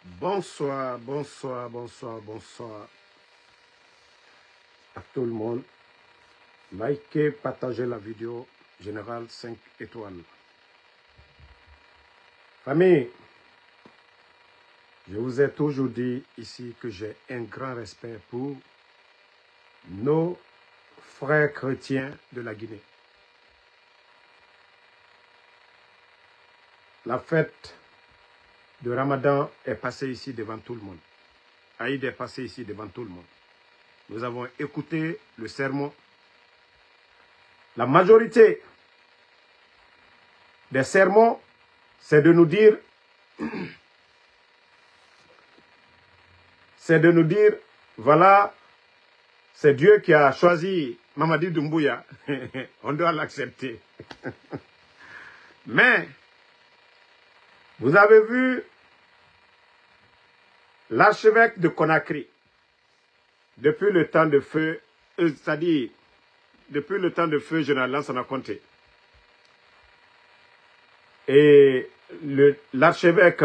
Bonsoir, bonsoir, bonsoir, bonsoir à tout le monde. Likez, partagez la vidéo. Général 5 étoiles. Famille, je vous ai toujours dit ici que j'ai un grand respect pour nos frères chrétiens de la Guinée. La fête de Ramadan est passée ici devant tout le monde. Aïd est passé ici devant tout le monde. Nous avons écouté le sermon. La majorité des sermons, c'est de nous dire, voilà, c'est Dieu qui a choisi Mamadi Doumbouya. On doit l'accepter. Mais, vous avez vu l'archevêque de Conakry, depuis le temps de feu, c'est-à-dire, depuis le temps de feu, Général Lansana Conté. Et l'archevêque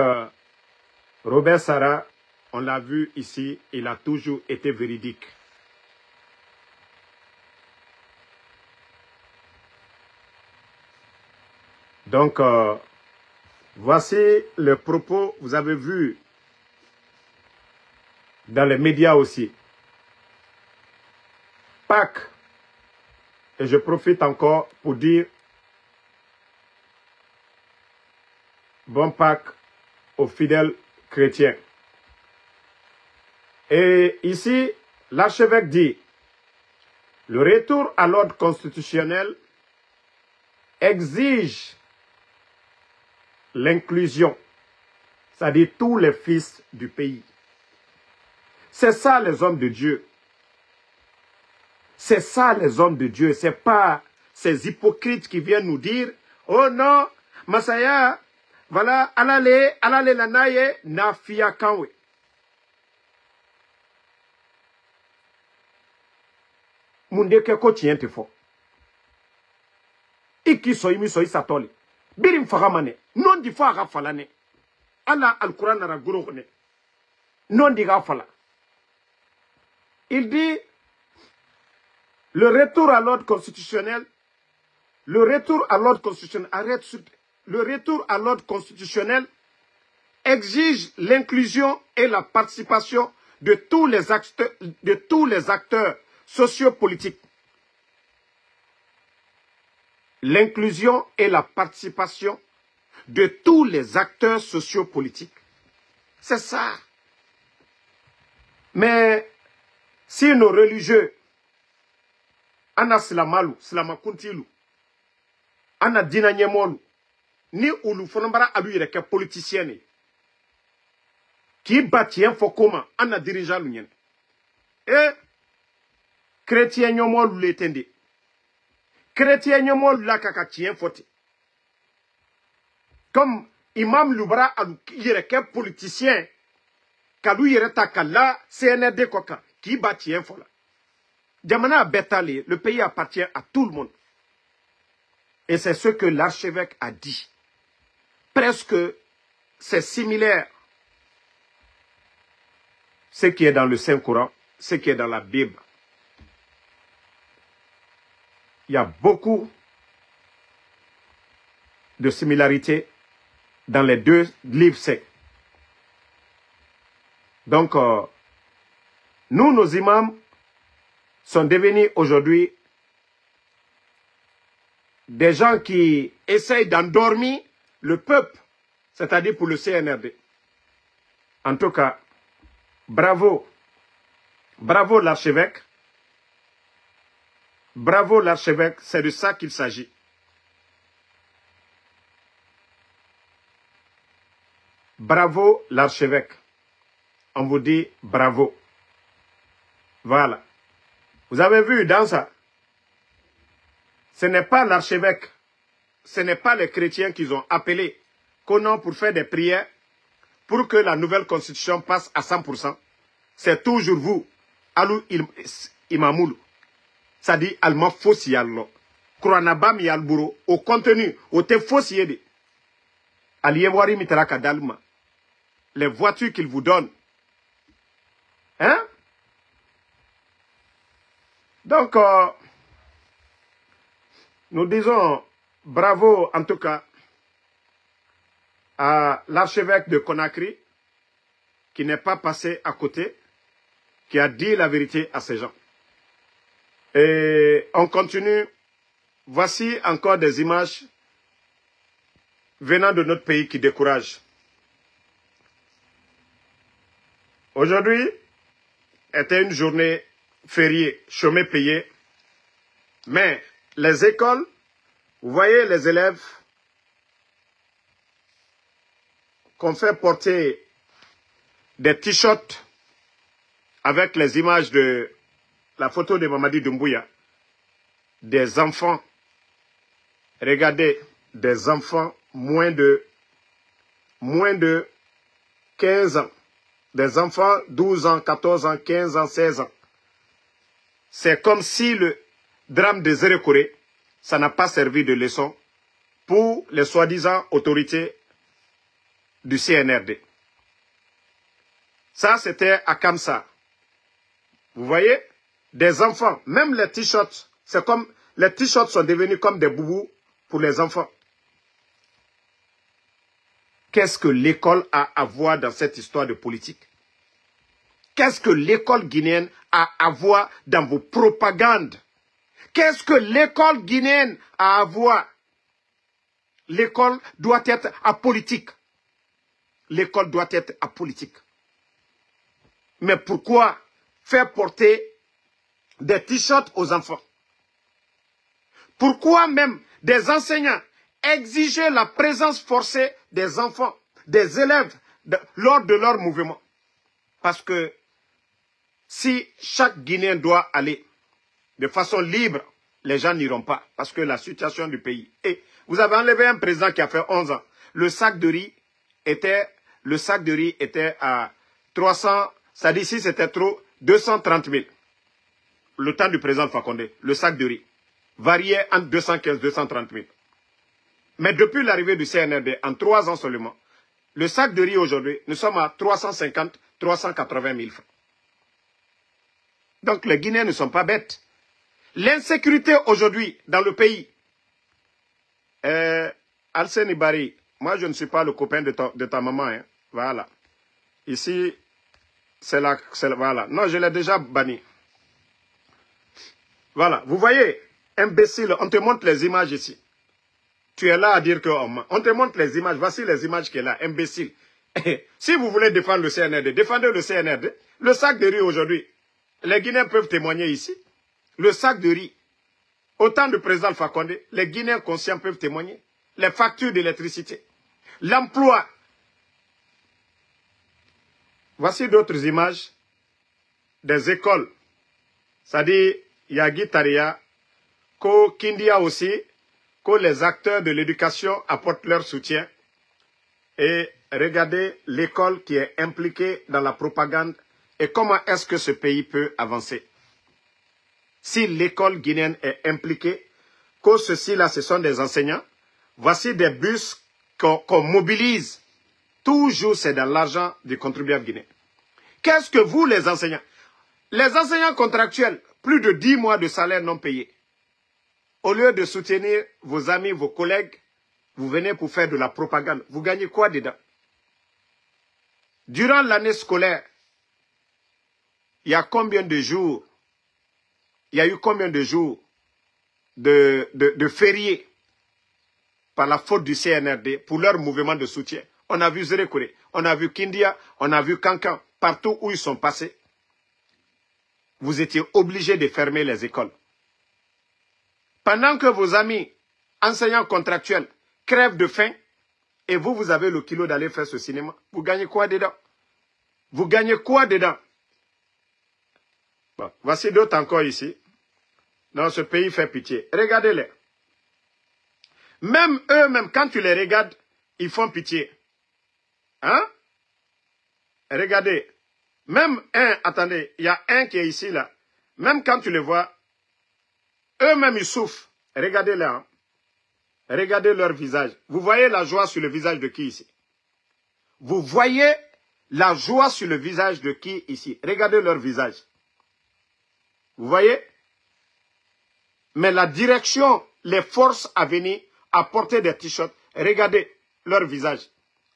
Robert Sarah, on l'a vu ici, il a toujours été véridique. Donc, voici le propos, vous avez vu dans les médias aussi. Pâques, et je profite encore pour dire bon Pâques aux fidèles chrétiens. Et ici, l'archevêque dit, le retour à l'ordre constitutionnel exige l'inclusion, c'est-à-dire tous les fils du pays. C'est ça les hommes de Dieu. C'est ça les hommes de Dieu. Ce n'est pas ces hypocrites qui viennent nous dire, oh non, Masaya, voilà, alale la naye, na fiya kanwe. Mundeke ko tiente fo. Iki so imi so isatoli. Birim fagamane. Non di fa gafalane. Allah al-Quran nara gurokne. Non di gafala. Il dit, le retour à l'ordre constitutionnel, le retour à l'ordre constitutionnel exige l'inclusion et la participation de tous les acteurs sociopolitiques. L'inclusion et la participation de tous les acteurs sociopolitiques. C'est ça. Mais si nos religieux, ana silamalu, silamakuntilu, ana dinanyemolu, ni ulu fonambara alu yireke politicienne, qui batien fokoma, ana dirigeant l'union. Et chrétien nyomolu l'étendé. Chrétien nyomolu la kaka tien fote. Comme imam lubara alu yireke politicien, kalu yireta kala CNRD koka, qui batien fola. Diamana Betali, le pays appartient à tout le monde. Et c'est ce que l'archevêque a dit. Presque, c'est similaire. Ce qui est dans le Saint-Coran, ce qui est dans la Bible. Il y a beaucoup de similarités dans les deux livres saints. Donc, nous, nos imams, sont devenus aujourd'hui des gens qui essayent d'endormir le peuple, c'est-à-dire pour le CNRD. En tout cas, bravo. Bravo l'archevêque. Bravo l'archevêque, c'est de ça qu'il s'agit. Bravo l'archevêque. On vous dit bravo. Voilà. Vous avez vu dans ça, ce n'est pas l'archevêque, ce n'est pas les chrétiens qu'ils ont appelé Conan pour faire des prières pour que la nouvelle constitution passe à 100%. C'est toujours vous, Alou Imamoulou. Ça dit Alma Fossiallo. Kouranabam Yalbouro, au contenu, au te Fossiede. Aliewari Mitraka Dalma. les voitures qu'ils vous donnent. Hein? Donc, nous disons bravo en tout cas à l'archevêque de Conakry qui n'est pas passé à côté, qui a dit la vérité à ces gens. Et on continue. Voici encore des images venant de notre pays qui découragent. Aujourd'hui était une journée fériée, chômé payé. Mais les écoles, vous voyez les élèves qu'on fait porter des t-shirts avec les images de la photo de Mamadi Doumbouya, des enfants, regardez, des enfants moins de 15 ans, des enfants 12 ans, 14 ans, 15 ans, 16 ans. C'est comme si le drame de Zérekoré, ça n'a pas servi de leçon pour les soi-disant autorités du CNRD. Ça, c'était à Kamsa. Vous voyez, des enfants, même les t-shirts, c'est comme, les t-shirts sont devenus comme des boubous pour les enfants. Qu'est-ce que l'école a à voir dans cette histoire de politique? Qu'est-ce que l'école guinéenne a à voir dans vos propagandes? Qu'est-ce que l'école guinéenne a à voir? L'école doit être apolitique. L'école doit être apolitique. Mais pourquoi faire porter des t-shirts aux enfants? Pourquoi même des enseignants exiger la présence forcée des enfants, des élèves lors de leur mouvement? Parce que si chaque Guinéen doit aller de façon libre, les gens n'iront pas. Parce que la situation du pays. Et vous avez enlevé un président qui a fait 11 ans. Le sac de riz était à 300, ça dit ici c'était trop, 230 000. Le temps du président Fakonde, le sac de riz variait entre 215 et 230 000. Mais depuis l'arrivée du CNRD, en 3 ans seulement, le sac de riz aujourd'hui, nous sommes à 350, 380 000 francs. Donc les Guinéens ne sont pas bêtes. L'insécurité aujourd'hui dans le pays. Alsen Ibari, moi je ne suis pas le copain de ta maman. Hein. Voilà. Ici, c'est la... Voilà. Non, je l'ai déjà banni. Voilà. Vous voyez, imbécile, on te montre les images ici. Tu es là à dire que... On te montre les images. Voici les images qu'il y a là. Imbécile. Si vous voulez défendre le CNRD, défendez le CNRD. Le sac de riz aujourd'hui, les Guinéens peuvent témoigner ici. Le sac de riz, au temps du président Fakonde, les Guinéens conscients peuvent témoigner. Les factures d'électricité, l'emploi. Voici d'autres images des écoles. C'est-à-dire, Yagi Taria, Ko Kindia aussi, que les acteurs de l'éducation apportent leur soutien. Et regardez l'école qui est impliquée dans la propagande et comment est-ce que ce pays peut avancer. Si l'école guinéenne est impliquée, que ceci-là, ce sont des enseignants, voici des bus qu'on mobilise. Toujours, c'est dans l'argent du contribuable guinéen. Qu'est-ce que vous, les enseignants contractuels, plus de 10 mois de salaire non payé. Au lieu de soutenir vos amis, vos collègues, vous venez pour faire de la propagande. Vous gagnez quoi dedans? Durant l'année scolaire, il y a combien de jours? Il y a eu combien de jours de fériés par la faute du CNRD pour leur mouvement de soutien? On a vu Zérekoré, on a vu Kindia, on a vu Kankan, partout où ils sont passés. Vous étiez obligés de fermer les écoles. Pendant que vos amis, enseignants contractuels, crèvent de faim, et vous, vous avez le kilo d'aller faire ce cinéma, vous gagnez quoi dedans? Vous gagnez quoi dedans? Bon, voici d'autres encore ici. Dans ce pays fait pitié. Regardez-les. Même eux-mêmes, quand tu les regardes, ils font pitié. Hein? Regardez. Même un, attendez, il y a un qui est ici, là. Même quand tu les vois, eux-mêmes, ils souffrent. Regardez-les. Hein? Regardez leur visage. Vous voyez la joie sur le visage de qui ici? Vous voyez la joie sur le visage de qui ici? Regardez leur visage. Vous voyez? Mais la direction les force à venir à porter des t-shirts. Regardez leur visage.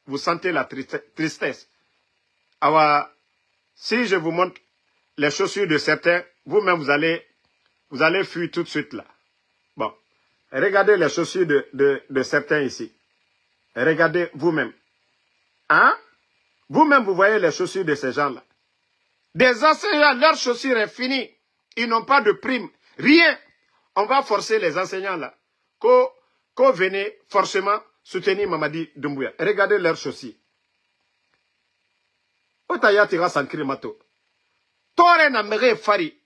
Vous sentez la tristesse. Alors, si je vous montre les chaussures de certains, vous-même, vous allez fuir tout de suite là. Bon. Regardez les chaussures de certains ici. Regardez vous-même. Hein? Vous-même, vous voyez les chaussures de ces gens-là. Des enseignants, leur chaussure est finie. Ils n'ont pas de prime. Rien. On va forcer les enseignants là. Qu'on venez forcément soutenir Mamadi Doumbouya. Regardez leurs chaussures. Otaya tira sankri mato. Tore na mere fari.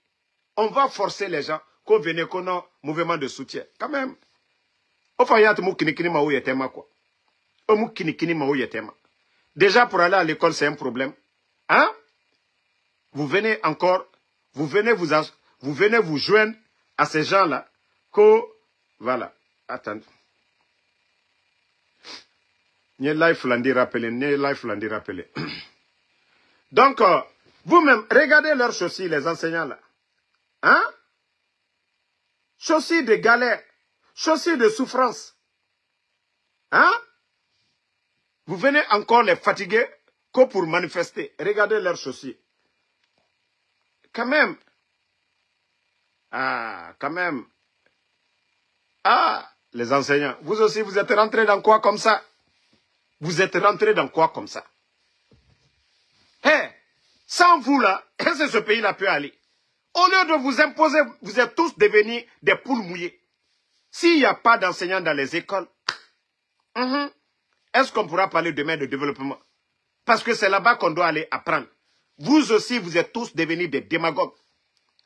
On va forcer les gens qu'on venait qu'on a mouvement de soutien. Quand même. Ofayat mou kinikini ma ou yetema quoi. Mou kinikini ma ou yetema. Déjà pour aller à l'école c'est un problème. Hein? Vous venez encore, vous venez vous joindre à ces gens-là. Voilà. Attendez. Nye life landi rappelé. Donc, vous-même, regardez leurs chaussures, les enseignants là. Hein? Chaussures de galère, chaussures de souffrance. Hein? Vous venez encore les fatiguer que pour manifester. Regardez leurs chaussures. Quand même. Ah, quand même. Ah, les enseignants. Vous aussi, vous êtes rentrés dans quoi comme ça? Vous êtes rentrés dans quoi comme ça? Sans vous là, qu'est-ce que ce pays-là peut aller? Au lieu de vous imposer, vous êtes tous devenus des poules mouillées. S'il n'y a pas d'enseignants dans les écoles, est-ce qu'on pourra parler demain de développement? Parce que c'est là-bas qu'on doit aller apprendre. Vous aussi, vous êtes tous devenus des démagogues.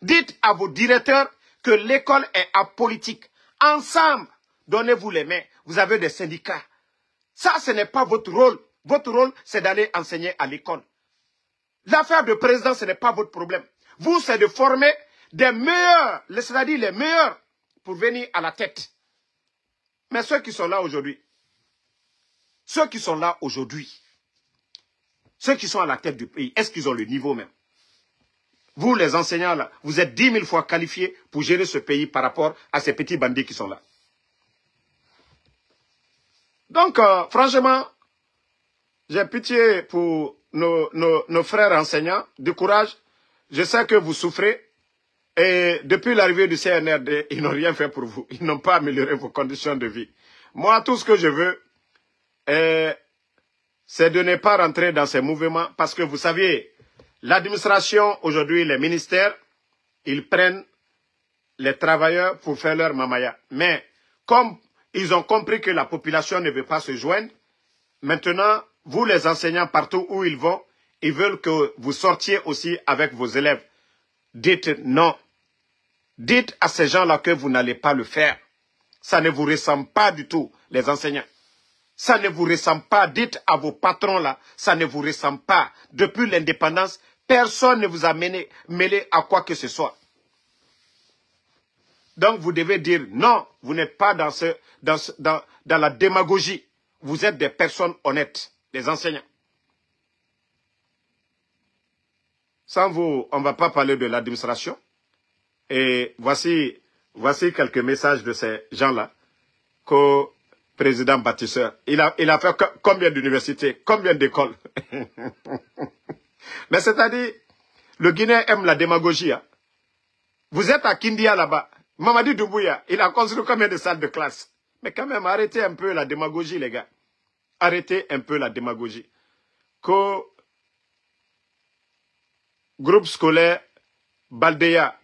Dites à vos directeurs que l'école est apolitique. Ensemble, donnez-vous les mains. Vous avez des syndicats. Ça, ce n'est pas votre rôle. Votre rôle, c'est d'aller enseigner à l'école. L'affaire de président, ce n'est pas votre problème. Vous, c'est de former des meilleurs, c'est-à-dire les meilleurs, pour venir à la tête. Mais ceux qui sont là aujourd'hui, ceux qui sont à la tête du pays, est-ce qu'ils ont le niveau même? Vous, les enseignants, là, vous êtes 10 000 fois qualifiés pour gérer ce pays par rapport à ces petits bandits qui sont là. Donc, franchement, j'ai pitié pour nos frères enseignants. Du courage. Je sais que vous souffrez. Et depuis l'arrivée du CNRD, ils n'ont rien fait pour vous. Ils n'ont pas amélioré vos conditions de vie. Moi, tout ce que je veux, c'est de ne pas rentrer dans ces mouvements. Parce que vous savez, l'administration, aujourd'hui, les ministères, ils prennent les travailleurs pour faire leur mamaya. Mais comme ils ont compris que la population ne veut pas se joindre, maintenant, vous les enseignants, partout où ils vont, ils veulent que vous sortiez aussi avec vos élèves. Dites non. Dites à ces gens-là que vous n'allez pas le faire. Ça ne vous ressemble pas du tout, les enseignants. Ça ne vous ressemble pas. Dites à vos patrons là, ça ne vous ressemble pas. Depuis l'indépendance, personne ne vous a mêlé à quoi que ce soit. Donc vous devez dire non, vous n'êtes pas dans la démagogie. Vous êtes des personnes honnêtes, les enseignants. Sans vous, on ne va pas parler de l'administration. Et voici quelques messages de ces gens-là qu'au président bâtisseur. Il a fait combien d'universités, combien d'écoles? Mais c'est-à-dire, le Guinéen aime la démagogie. Hein. Vous êtes à Kindia là-bas. Mamadi Doumbouya, il a construit combien de salles de classe? Mais quand même, arrêtez un peu la démagogie, les gars. Arrêtez un peu la démagogie. Qu'au groupe scolaire Baldea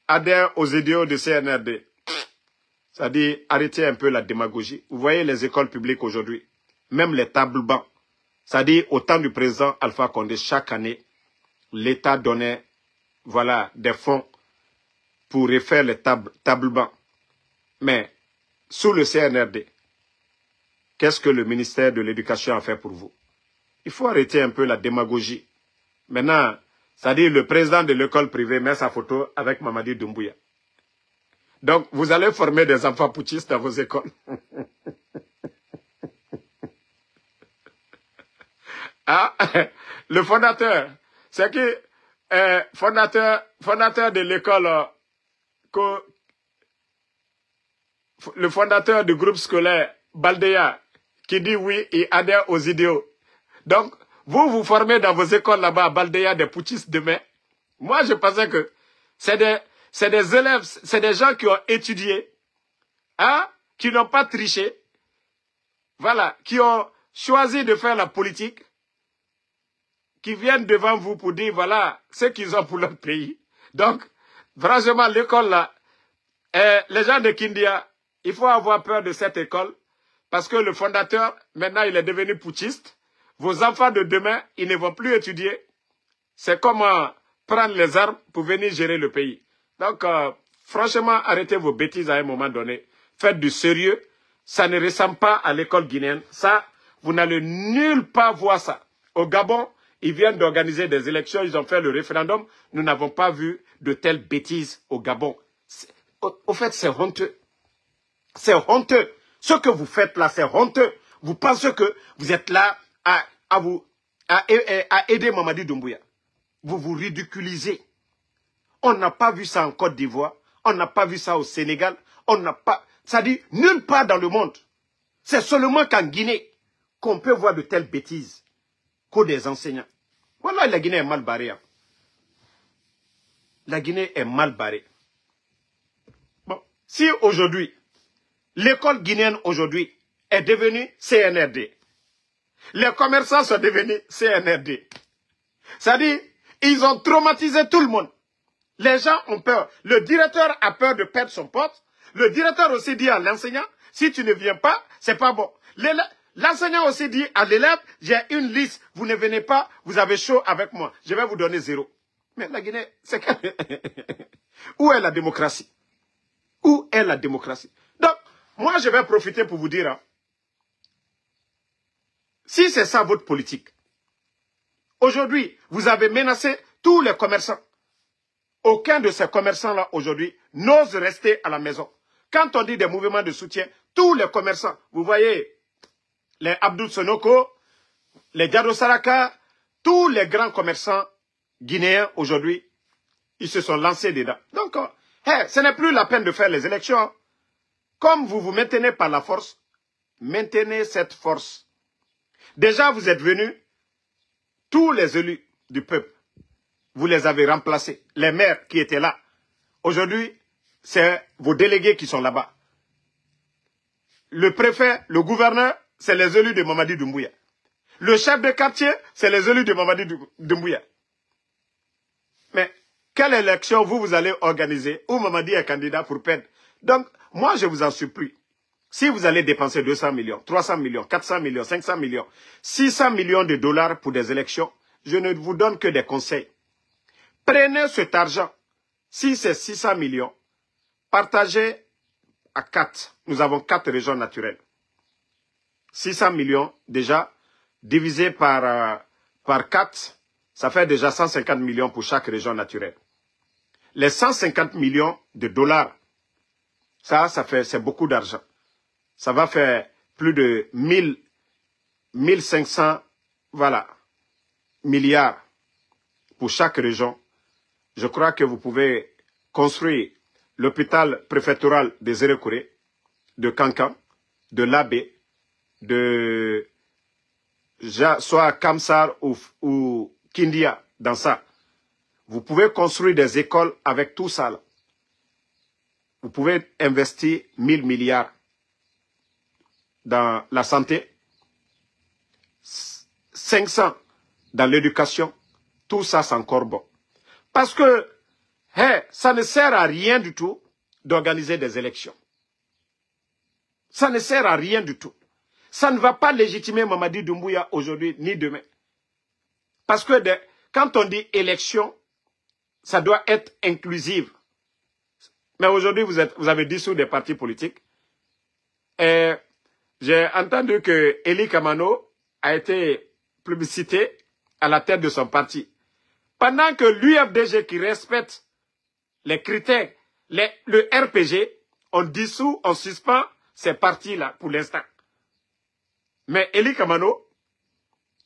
adhère aux idéaux de CNRD. C'est-à-dire, arrêtez un peu la démagogie. Vous voyez les écoles publiques aujourd'hui, même les tables bancs. C'est-à-dire, au temps du président Alpha Condé, chaque année, l'État donnait, voilà, des fonds pour refaire les tables bancs. Mais, sous le CNRD, qu'est-ce que le ministère de l'Éducation a fait pour vous? Il faut arrêter un peu la démagogie. Maintenant, c'est-à-dire le président de l'école privée met sa photo avec Mamadi Doumbouya. Donc, vous allez former des enfants putschistes dans vos écoles. Ah, le fondateur, c'est qui fondateur de l'école, le fondateur du groupe scolaire Baldea, qui dit oui et adhère aux idéaux. Donc, vous vous formez dans vos écoles là-bas à Baldea des putschistes demain. Moi, je pensais que c'est des élèves, c'est des gens qui ont étudié, hein, qui n'ont pas triché, voilà, qui ont choisi de faire la politique, qui viennent devant vous pour dire, voilà, ce qu'ils ont pour leur pays. Donc, franchement, l'école là, les gens de Kindia, il faut avoir peur de cette école, parce que le fondateur, maintenant, il est devenu putschiste. Vos enfants de demain, ils ne vont plus étudier. C'est comment prendre les armes pour venir gérer le pays. Donc, franchement, arrêtez vos bêtises à un moment donné. Faites du sérieux. Ça ne ressemble pas à l'école guinéenne. Ça, vous n'allez nulle part voir ça. Au Gabon, ils viennent d'organiser des élections. Ils ont fait le référendum. Nous n'avons pas vu de telles bêtises au Gabon. Au fait, c'est honteux. C'est honteux. Ce que vous faites là, c'est honteux. Vous pensez que vous êtes là à aider Mamadi Doumbouya. Vous vous ridiculisez. On n'a pas vu ça en Côte d'Ivoire. On n'a pas vu ça au Sénégal. On n'a pas... Ça dit nulle part dans le monde. C'est seulement qu'en Guinée qu'on peut voir de telles bêtises qu'aux des enseignants. Voilà, la Guinée est mal barrée. Hein. La Guinée est mal barrée. Bon, si aujourd'hui, l'école guinéenne aujourd'hui est devenue CNRD, les commerçants sont devenus CNRD. Ça dit, ils ont traumatisé tout le monde. Les gens ont peur. Le directeur a peur de perdre son poste. Le directeur aussi dit à l'enseignant, si tu ne viens pas, c'est pas bon. L'enseignant aussi dit à l'élève, j'ai une liste, vous ne venez pas, vous avez chaud avec moi, je vais vous donner 0. Mais la Guinée, c'est où est la démocratie? Où est la démocratie? Donc, moi je vais profiter pour vous dire, hein, si c'est ça votre politique, aujourd'hui, vous avez menacé tous les commerçants. Aucun de ces commerçants-là, aujourd'hui, n'ose rester à la maison. Quand on dit des mouvements de soutien, tous les commerçants, vous voyez, les Abdou Sonoko, les Diado Saraka, tous les grands commerçants guinéens, aujourd'hui, ils se sont lancés dedans. Donc, ce n'est plus la peine de faire les élections. Hein. Comme vous vous maintenez par la force, maintenez cette force. Déjà, vous êtes venus, tous les élus du peuple, vous les avez remplacés, les maires qui étaient là. Aujourd'hui, c'est vos délégués qui sont là-bas. Le préfet, le gouverneur, c'est les élus de Mamadi Doumbouya. Le chef de quartier, c'est les élus de Mamadi Doumbouya. Mais quelle élection vous allez organiser où Mamadi est candidat pour perdre? Donc, moi, je vous en supplie. Si vous allez dépenser 200 millions, 300 millions, 400 millions, 500 millions, 600 millions de dollars pour des élections, je ne vous donne que des conseils. Prenez cet argent, si c'est 600 millions, partagez à 4. Nous avons 4 régions naturelles. 600 millions, déjà, divisé par 4, ça fait déjà 150 millions pour chaque région naturelle. Les 150 millions de dollars, c'est beaucoup d'argent. Ça va faire plus de 1500, voilà, milliards pour chaque région. Je crois que vous pouvez construire l'hôpital préfectoral de Zérekouré, de Kankan, de Labé, de soit Kamsar ou Kindia, dans ça. Vous pouvez construire des écoles avec tout ça. Là. Vous pouvez investir 1000 milliards dans la santé, 500 dans l'éducation. Tout ça, c'est encore bon. Parce que ça ne sert à rien du tout d'organiser des élections. Ça ne sert à rien du tout. Ça ne va pas légitimer Mamadi Doumbouya aujourd'hui ni demain. Parce que quand on dit élection, ça doit être inclusive. Mais aujourd'hui, vous avez dissous des partis politiques. Et j'ai entendu que Eli Kamano a été plébiscité à la tête de son parti. Pendant que l'UFDG qui respecte les critères, le RPG, on dissout, on suspend ces partis-là pour l'instant. Mais Eli Kamano,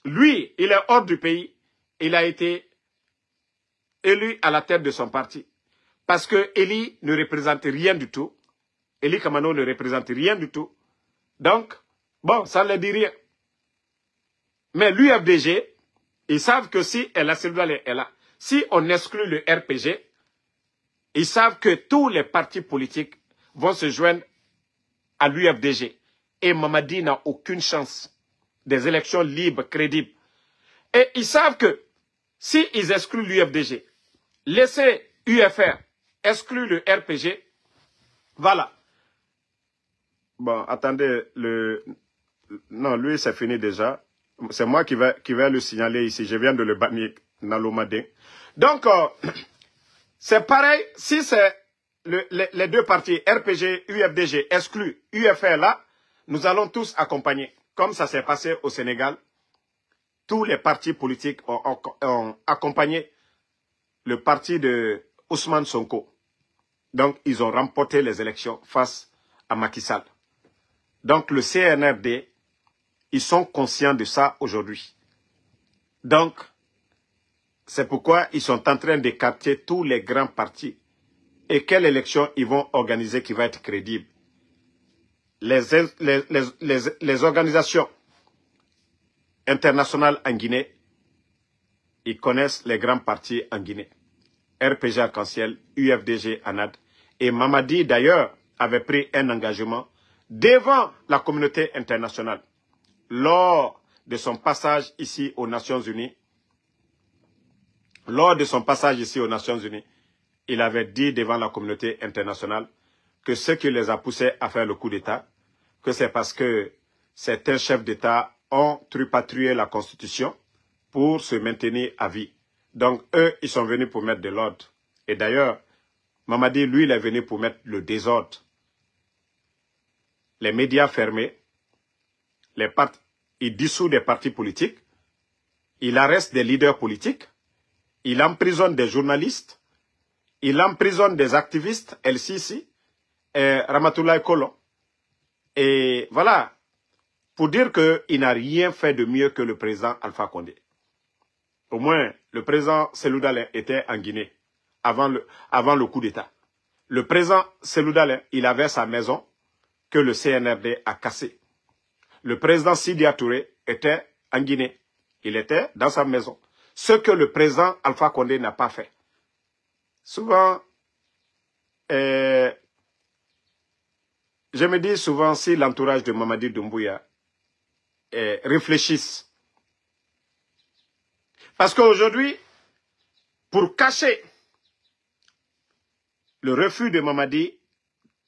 Lui, il est hors du pays. Il a été élu à la tête de son parti. Parce que Eli ne représente rien du tout. Eli Kamano ne représente rien du tout. Donc, bon, ça ne le dit rien. Mais l'UFDG, ils savent que si El Asseloudal est là, si on exclut le RPG, ils savent que tous les partis politiques vont se joindre à l'UFDG. Et Mamadi n'a aucune chance des élections libres, crédibles. Et ils savent que si ils excluent l'UFDG, laisser UFR exclure le RPG, voilà. Bon, attendez, non, lui, c'est fini déjà. C'est moi qui vais le signaler ici. Je viens de le bannir dans l'Omadin. Donc, c'est pareil, si c'est les deux partis, RPG, UFDG, exclus, UFR là, nous allons tous accompagner. Comme ça s'est passé au Sénégal, tous les partis politiques ont accompagné le parti de Ousmane Sonko. Donc, ils ont remporté les élections face à Macky Sall. Donc, le CNRD, ils sont conscients de ça aujourd'hui. Donc, c'est pourquoi ils sont en train d'écarter tous les grands partis. Et quelle élection ils vont organiser qui va être crédible? Les organisations internationales en Guinée, ils connaissent les grands partis en Guinée. RPG Arc-en-Ciel, UFDG, ANAD. Et Mamadi, d'ailleurs, avait pris un engagement devant la communauté internationale. Lors de son passage ici aux Nations Unies, il avait dit devant la communauté internationale que ce qui les a poussés à faire le coup d'État, que c'est parce que certains chefs d'État ont tripatouillé la Constitution pour se maintenir à vie. Donc, eux, ils sont venus pour mettre de l'ordre. Et d'ailleurs, Mamadi, lui, il est venu pour mettre le désordre. Les médias fermés, il dissout des partis politiques, il arrête des leaders politiques, il emprisonne des journalistes, il emprisonne des activistes, El Sisi, et Ramatoulaye Kolon. Et voilà, pour dire qu'il n'a rien fait de mieux que le président Alpha Condé. Au moins, le président Selou Dalein était en Guinée avant le coup d'État. Le président Selou Dalein, il avait sa maison que le CNRD a cassée. Le président Sidya Touré était en Guinée. Il était dans sa maison. Ce que le président Alpha Condé n'a pas fait. Souvent, je me dis souvent si l'entourage de Mamadi Doumbouya réfléchissent. Parce qu'aujourd'hui, pour cacher le refus de Mamadi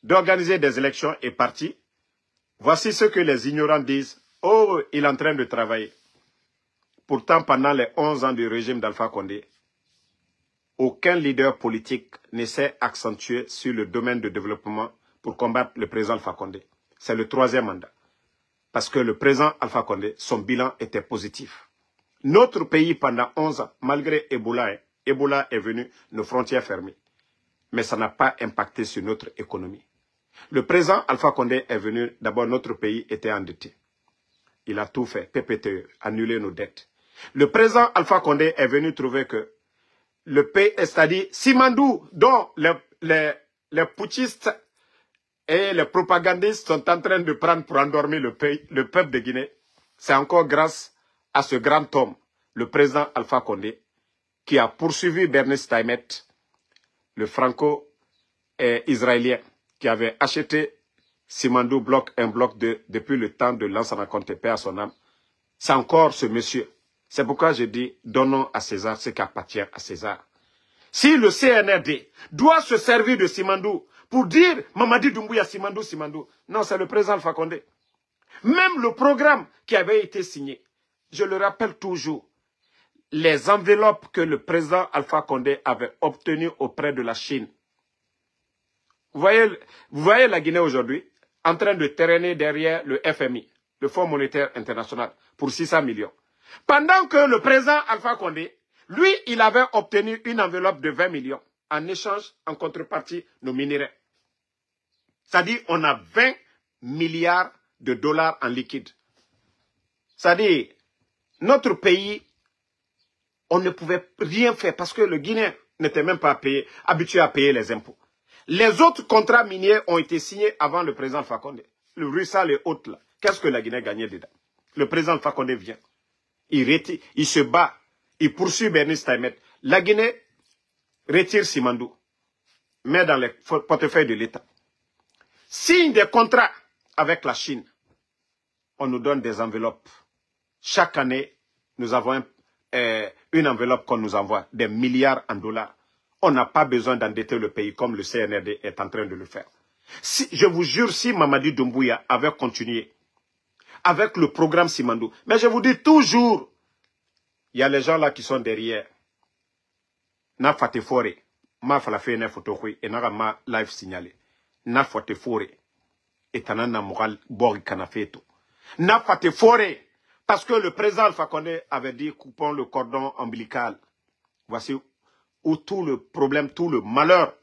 d'organiser des élections et partis, voici ce que les ignorants disent. Oh, il est en train de travailler. Pourtant, pendant les 11 ans du régime d'Alpha Condé, aucun leader politique ne s'est accentué sur le domaine de développement pour combattre le président Alpha Condé. C'est le 3e mandat. Parce que le président Alpha Condé, son bilan était positif. Notre pays, pendant 11 ans, malgré Ebola, Ebola est venu, nos frontières fermées. Mais ça n'a pas impacté sur notre économie. Le président Alpha Condé est venu, d'abord notre pays était endetté. Il a tout fait, PPTE, annuler nos dettes. Le président Alpha Condé est venu trouver que le pays, c'est-à-dire Simandou, dont les putschistes et les propagandistes sont en train de prendre pour endormir le peuple de Guinée, c'est encore grâce à ce grand homme, le président Alpha Condé, qui a poursuivi Bernice Taimet, le franco-israélien, qui avait acheté Simandou un bloc depuis le temps de Lansana Conté, paix à son âme. C'est encore ce monsieur. C'est pourquoi je dis, donnons à César ce qui appartient à César. Si le CNRD doit se servir de Simandou pour dire Mamadi Doumbouya, Simandou, Simandou, non, c'est le président Alpha Condé. Même le programme qui avait été signé, je le rappelle toujours, les enveloppes que le président Alpha Condé avait obtenues auprès de la Chine. Vous voyez la Guinée aujourd'hui en train de traîner derrière le FMI, le Fonds monétaire international, pour 600 millions. Pendant que le président Alpha Condé, lui, il avait obtenu une enveloppe de 20 millions en échange, en contrepartie, nos minéraux. C'est-à-dire, on a 20 milliards de dollars en liquide. C'est-à-dire, notre pays, on ne pouvait rien faire parce que le Guinéen n'était même pas habitué à payer les impôts. Les autres contrats miniers ont été signés avant le président Fakonde. Le Russal et autres là. Qu'est-ce que la Guinée gagnait dedans? Le président Fakonde vient. Il se bat. Il poursuit Bernice Taïmet. La Guinée retire Simandou. Met dans les portefeuilles de l'État. Signe des contrats avec la Chine. On nous donne des enveloppes. Chaque année, nous avons une enveloppe qu'on nous envoie, des milliards en dollars. On n'a pas besoin d'endetter le pays comme le CNRD est en train de le faire. Si, je vous jure, si Mamadi Doumbouya avait continué avec le programme Simandou, mais je vous dis toujours, il y a les gens là qui sont derrière. Na Fatefore, ma falafe na photokoi et na ma live signalé. Na Fatefore et tanana moral bori kanafeto. Na Fatefore parce que le président Alpha Condé avait dit coupons le cordon ombilical. Voici où tout le problème, tout le malheur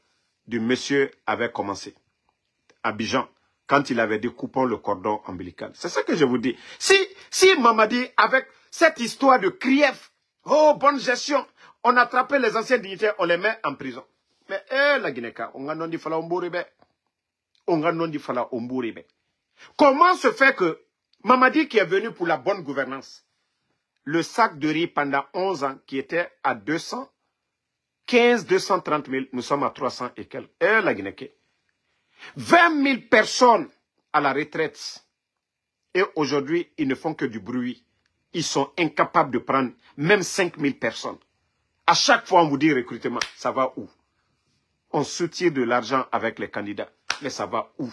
du monsieur avait commencé. Abidjan, quand il avait dit coupons le cordon ombilical. C'est ça que je vous dis. Si Mamadi, avec cette histoire de Krief, oh, bonne gestion, on attrapait les anciens dignitaires, on les met en prison. Mais, la Guinée-Ka, on a non dit fala omburibe. On a non dit fala omburibe. Comment se fait que Mamadi qui est venu pour la bonne gouvernance, le sac de riz pendant 11 ans qui était à 230 000, nous sommes à 300 et quelques. La Guinée-Ka. 20 000 personnes à la retraite. Et aujourd'hui, ils ne font que du bruit. Ils sont incapables de prendre même 5 000 personnes. À chaque fois, on vous dit recrutement, ça va où? On soutient de l'argent avec les candidats, mais ça va où?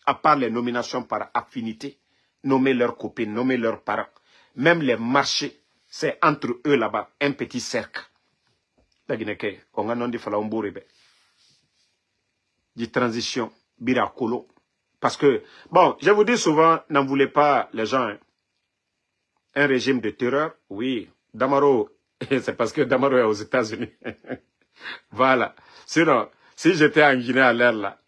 À part les nominations par affinité, nommer leurs copines, nommer leurs parents. Même les marchés, c'est entre eux là-bas, un petit cercle. La Guinée, on a non dit fala omboribe. Dit transition, biracolo. Parce que, bon, je vous dis souvent, n'en voulez pas les gens. Hein. Un régime de terreur, oui. Damaro, c'est parce que Damaro est aux États-Unis. Voilà. Sinon, si j'étais en Guinée à l'air là,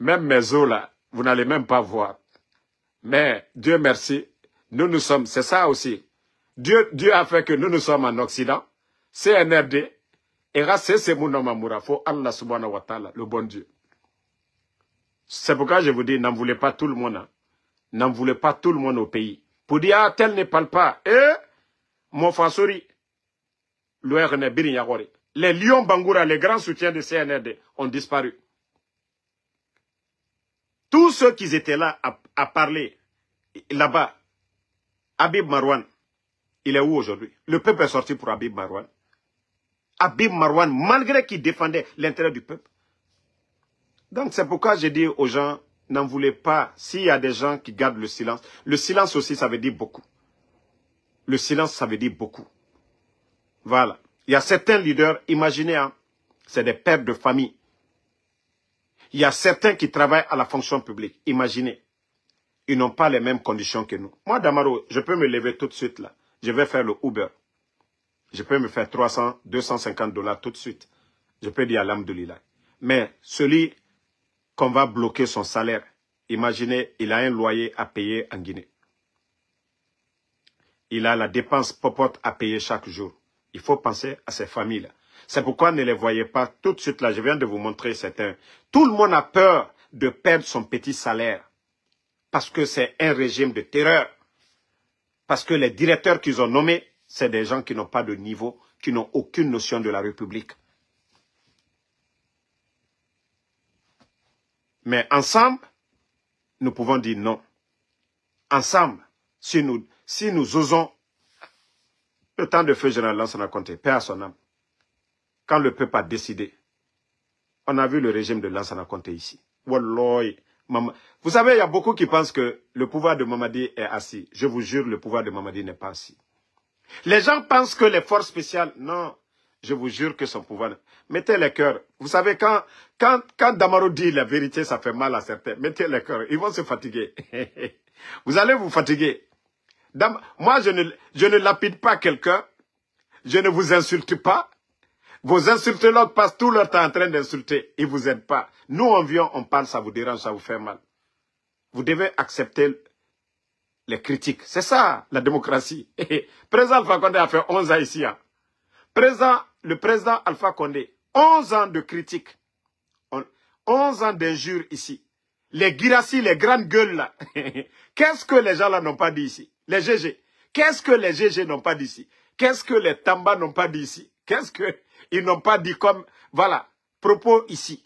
même mes os là, vous n'allez même pas voir. Mais Dieu merci, nous sommes, c'est ça aussi. Dieu a fait que nous sommes en Occident, CNRD, et c'est Mamura, faut Allah subhanahu wa ta'ala, le bon Dieu. C'est pourquoi je vous dis, n'en voulez pas tout le monde. Hein. N'en voulez pas tout le monde au pays. Pour dire, ah, tel ne parle pas. Mon Fansori, les lions Bangoura, les grands soutiens de CNRD, ont disparu. Tous ceux qui étaient là à parler, là-bas, Habib Marwan, il est où aujourd'hui? Le peuple est sorti pour Habib Marwan. Habib Marwan, malgré qu'il défendait l'intérêt du peuple. Donc c'est pourquoi je dis aux gens, n'en voulez pas, s'il y a des gens qui gardent le silence aussi ça veut dire beaucoup. Le silence ça veut dire beaucoup. Voilà. Il y a certains leaders, imaginez, hein, c'est des pères de famille. Il y a certains qui travaillent à la fonction publique, imaginez. Ils n'ont pas les mêmes conditions que nous. Moi, Damaro, je peux me lever tout de suite là. Je vais faire le Uber. Je peux me faire 300, 250 $ tout de suite. Je peux dire alhamdoulilah. Mais celui qu'on va bloquer son salaire, imaginez, il a un loyer à payer en Guinée. Il a la dépense popote à payer chaque jour. Il faut penser à ces familles-là. C'est pourquoi ne les voyez pas tout de suite là. Je viens de vous montrer certains. Tout le monde a peur de perdre son petit salaire. Parce que c'est un régime de terreur. Parce que les directeurs qu'ils ont nommés, c'est des gens qui n'ont pas de niveau, qui n'ont aucune notion de la République. Mais ensemble, nous pouvons dire non. Ensemble, si nous osons, le temps de feu général Lansana Conté, paix à son âme, quand le peuple a décidé, on a vu le régime de Lansana Conté ici. Wallahi, vous savez, il y a beaucoup qui pensent que le pouvoir de Mamadi est assis. Je vous jure, le pouvoir de Mamadi n'est pas assis. Les gens pensent que les forces spéciales, non, je vous jure que son pouvoir... Mettez les cœurs. Vous savez, quand Damaro dit la vérité, ça fait mal à certains. Mettez les cœurs, ils vont se fatiguer. Vous allez vous fatiguer. Moi, je ne lapide pas quelqu'un. Je ne vous insulte pas. Vos insultologues passent tout leur temps en train d'insulter. Ils ne vous aident pas. Nous, on vient, on parle, ça vous dérange, ça vous fait mal. Vous devez accepter les critiques. C'est ça, la démocratie. Président Alpha Condé a fait 11 ans ici. Hein. Le président Alpha Condé, 11 ans de critiques. 11 ans d'injures ici. Les Guirassi, les grandes gueules là. Qu'est-ce que les gens là n'ont pas dit ici? Les GG. Qu'est-ce que les GG n'ont pas dit ici? Qu'est-ce que les Tamba n'ont pas dit ici? Qu'est-ce qu'ils n'ont pas dit comme, voilà, propos ici?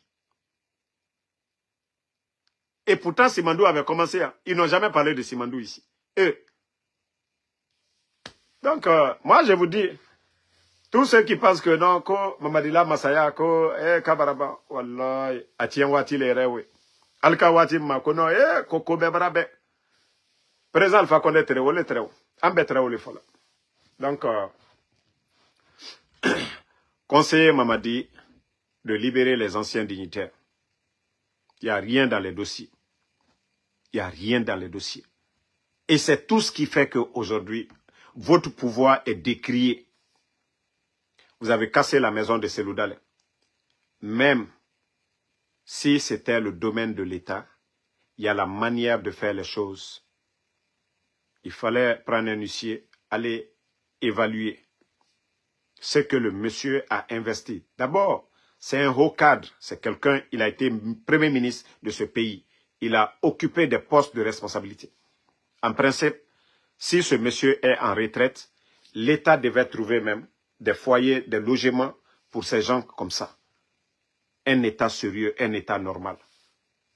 Et pourtant, Simandou avait commencé. Hein. Ils n'ont jamais parlé de Simandou ici. Eux. Donc, moi, je vous dis, tous ceux qui pensent que non, ko Mamadila Masaya, ko Kabaraba, wallahi, atien wati les rewe. Alka wati makono, koko bebarabe. Président Alpha Condé terewo le terewo. Ambe terewo le fola. Donc, conseiller Mamadi de libérer les anciens dignitaires. Il n'y a rien dans les dossiers. Il n'y a rien dans les dossiers. Et c'est tout ce qui fait qu'aujourd'hui, votre pouvoir est décrié. Vous avez cassé la maison de Seloudalé. Même si c'était le domaine de l'État, il y a la manière de faire les choses. Il fallait prendre un huissier, aller évaluer ce que le monsieur a investi. D'abord, c'est un haut cadre. C'est quelqu'un, il a été premier ministre de ce pays. Il a occupé des postes de responsabilité. En principe, si ce monsieur est en retraite, l'État devait trouver même des foyers, des logements pour ces gens comme ça. Un État sérieux, un État normal.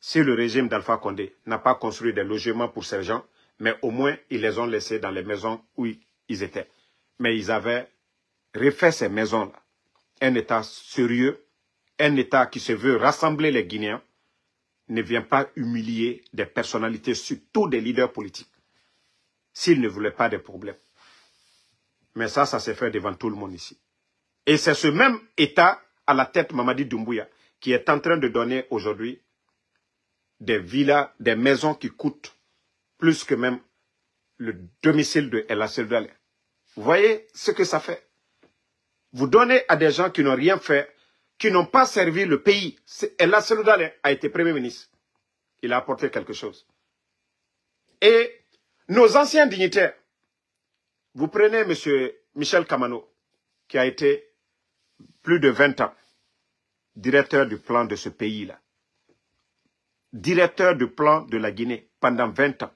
Si le régime d'Alpha Condé n'a pas construit des logements pour ces gens, mais au moins ils les ont laissés dans les maisons où ils étaient. Mais ils avaient refait ces maisons-là. Un État sérieux, un État qui se veut rassembler les Guinéens, ne vient pas humilier des personnalités, surtout des leaders politiques, s'ils ne voulaient pas de problèmes. Mais ça s'est fait devant tout le monde ici. Et c'est ce même État, à la tête Mamadi Doumbouya, qui est en train de donner aujourd'hui des villas, des maisons qui coûtent plus que même le domicile de El Asseldale. Vous voyez ce que ça fait? Vous donnez à des gens qui n'ont rien fait, qui n'ont pas servi le pays. El Asseldale a été Premier ministre. Il a apporté quelque chose. Et nos anciens dignitaires, vous prenez M. Michel Kamano, qui a été plus de 20 ans directeur du plan de ce pays-là. Directeur du plan de la Guinée pendant 20 ans.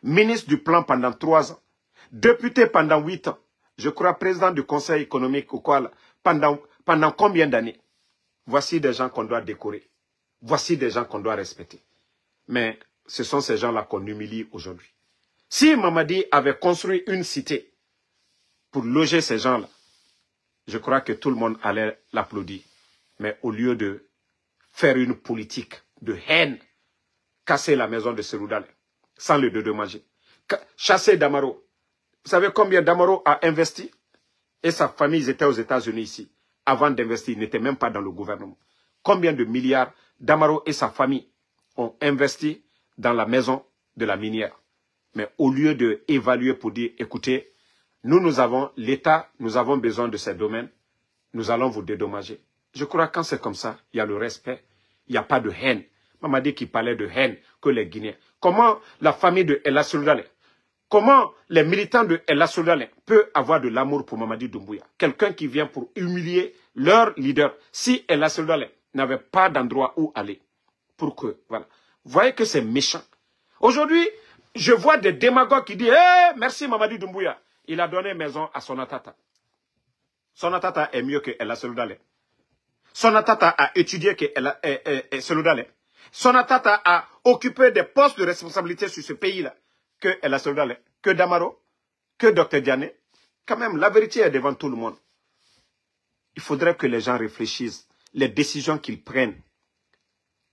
Ministre du plan pendant 3 ans. Député pendant 8 ans. Je crois président du conseil économique ou quoi là, pendant combien d'années? Voici des gens qu'on doit décorer. Voici des gens qu'on doit respecter. Mais ce sont ces gens-là qu'on humilie aujourd'hui. Si Mamadi avait construit une cité pour loger ces gens-là, je crois que tout le monde allait l'applaudir. Mais au lieu de faire une politique de haine, casser la maison de Seloudalé, sans le dédommager, chasser Damaro. Vous savez combien Damaro a investi? Et sa famille, ils étaient aux États-Unis ici. Avant d'investir, ils n'étaient même pas dans le gouvernement. Combien de milliards Damaro et sa famille ont investi dans la maison de la minière? Mais au lieu d'évaluer pour dire, écoutez, nous avons l'État, nous avons besoin de ces domaines, nous allons vous dédommager. Je crois que quand c'est comme ça, il y a le respect, il n'y a pas de haine. Mamadi qui parlait de haine que les Guinéens. Comment la famille de El Asseldale, comment les militants de El Asseldale peuvent avoir de l'amour pour Mamadi Doumbouya? Quelqu'un qui vient pour humilier leur leader. Si El Asseldale n'avait pas d'endroit où aller, pour que, voilà. Vous voyez que c'est méchant. Aujourd'hui, je vois des démagogues qui disent, merci Mamadi Doumbouya. Il a donné maison à Sonatata. Sonatata est mieux que El Asseldale. Sonatata a étudié que Seloudalé. Sonatata a occupé des postes de responsabilité sur ce pays-là. Que El Asseldale, que Damaro, que Dr Diané. Quand même, la vérité est devant tout le monde. Il faudrait que les gens réfléchissent. Les décisions qu'ils prennent,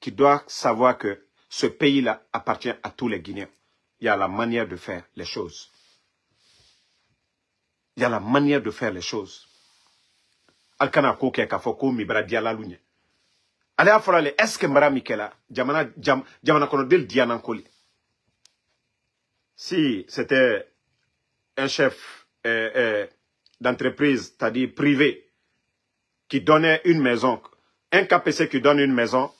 qu'ils doivent savoir que ce pays-là appartient à tous les Guinéens. Il y a la manière de faire les choses. Il y a la manière de faire les choses. Alkana ko ke kafo ko mibra diala lunye. Ale afrale eske mbara mikela jamana kono del diana koli. Si c'était un chef d'entreprise, c'est-à-dire privé, qui donnait une maison, un KPC qui donne une maison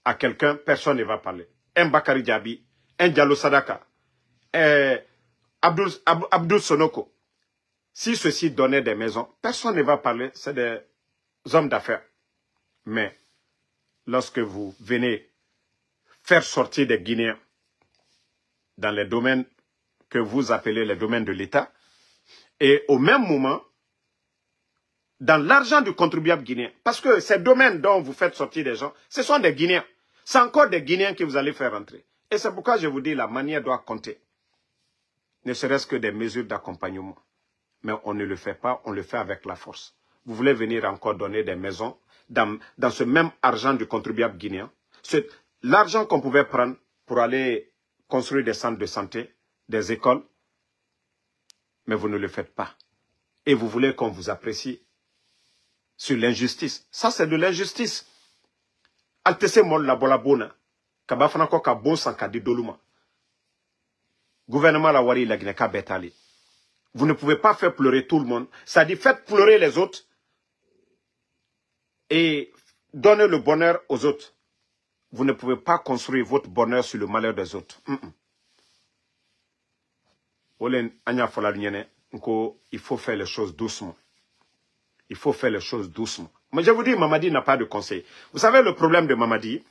à quelqu'un, personne ne va parler. Un Bakari Diaby, un Diallo Sadaka, Abdou Sonoko, si ceux-ci donnaient des maisons, personne ne va parler, c'est des hommes d'affaires. Mais lorsque vous venez faire sortir des Guinéens dans les domaines que vous appelez les domaines de l'État, et au même moment, dans l'argent du contribuable guinéen, parce que ces domaines dont vous faites sortir des gens, ce sont des Guinéens. C'est encore des Guinéens que vous allez faire rentrer. Et c'est pourquoi je vous dis, la manière doit compter. Ne serait-ce que des mesures d'accompagnement. Mais on ne le fait pas, on le fait avec la force. Vous voulez venir encore donner des maisons dans ce même argent du contribuable guinéen. L'argent qu'on pouvait prendre pour aller construire des centres de santé, des écoles, mais vous ne le faites pas. Et vous voulez qu'on vous apprécie sur l'injustice. Ça, c'est de l'injustice. Altese mol la bola bona. Kaba fanako ka bon sanka di doluma. Gouvernement la wari la Guinée ka betali. Vous ne pouvez pas faire pleurer tout le monde. Ça dit faites pleurer les autres et donnez le bonheur aux autres. Vous ne pouvez pas construire votre bonheur sur le malheur des autres. Il faut faire les choses doucement. Il faut faire les choses doucement. Mais je vous dis, Mamadi n'a pas de conseil. Vous savez le problème de Mamadi?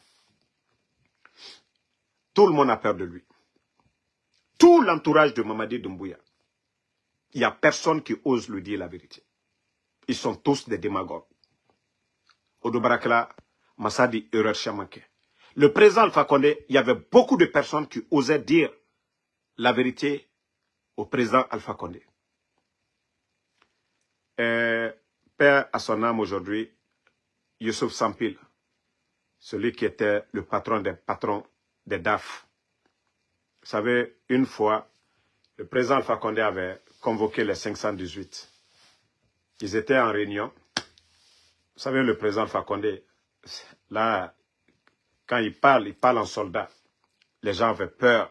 Tout le monde a peur de lui. Tout l'entourage de Mamadi Doumbouya. Il n'y a personne qui ose lui dire la vérité. Ils sont tous des démagogues. Odobarakla, Massadi, erreur chamanke. Le président Alpha Condé, il y avait beaucoup de personnes qui osaient dire la vérité au président Alpha Condé. Père à son âme aujourd'hui, Youssouf Sampil, celui qui était le patron des DAF. Vous savez, une fois, le président Alpha Condé avait convoqué les 518. Ils étaient en réunion. Vous savez, le président Alpha Condé, là, quand il parle en soldat. Les gens avaient peur.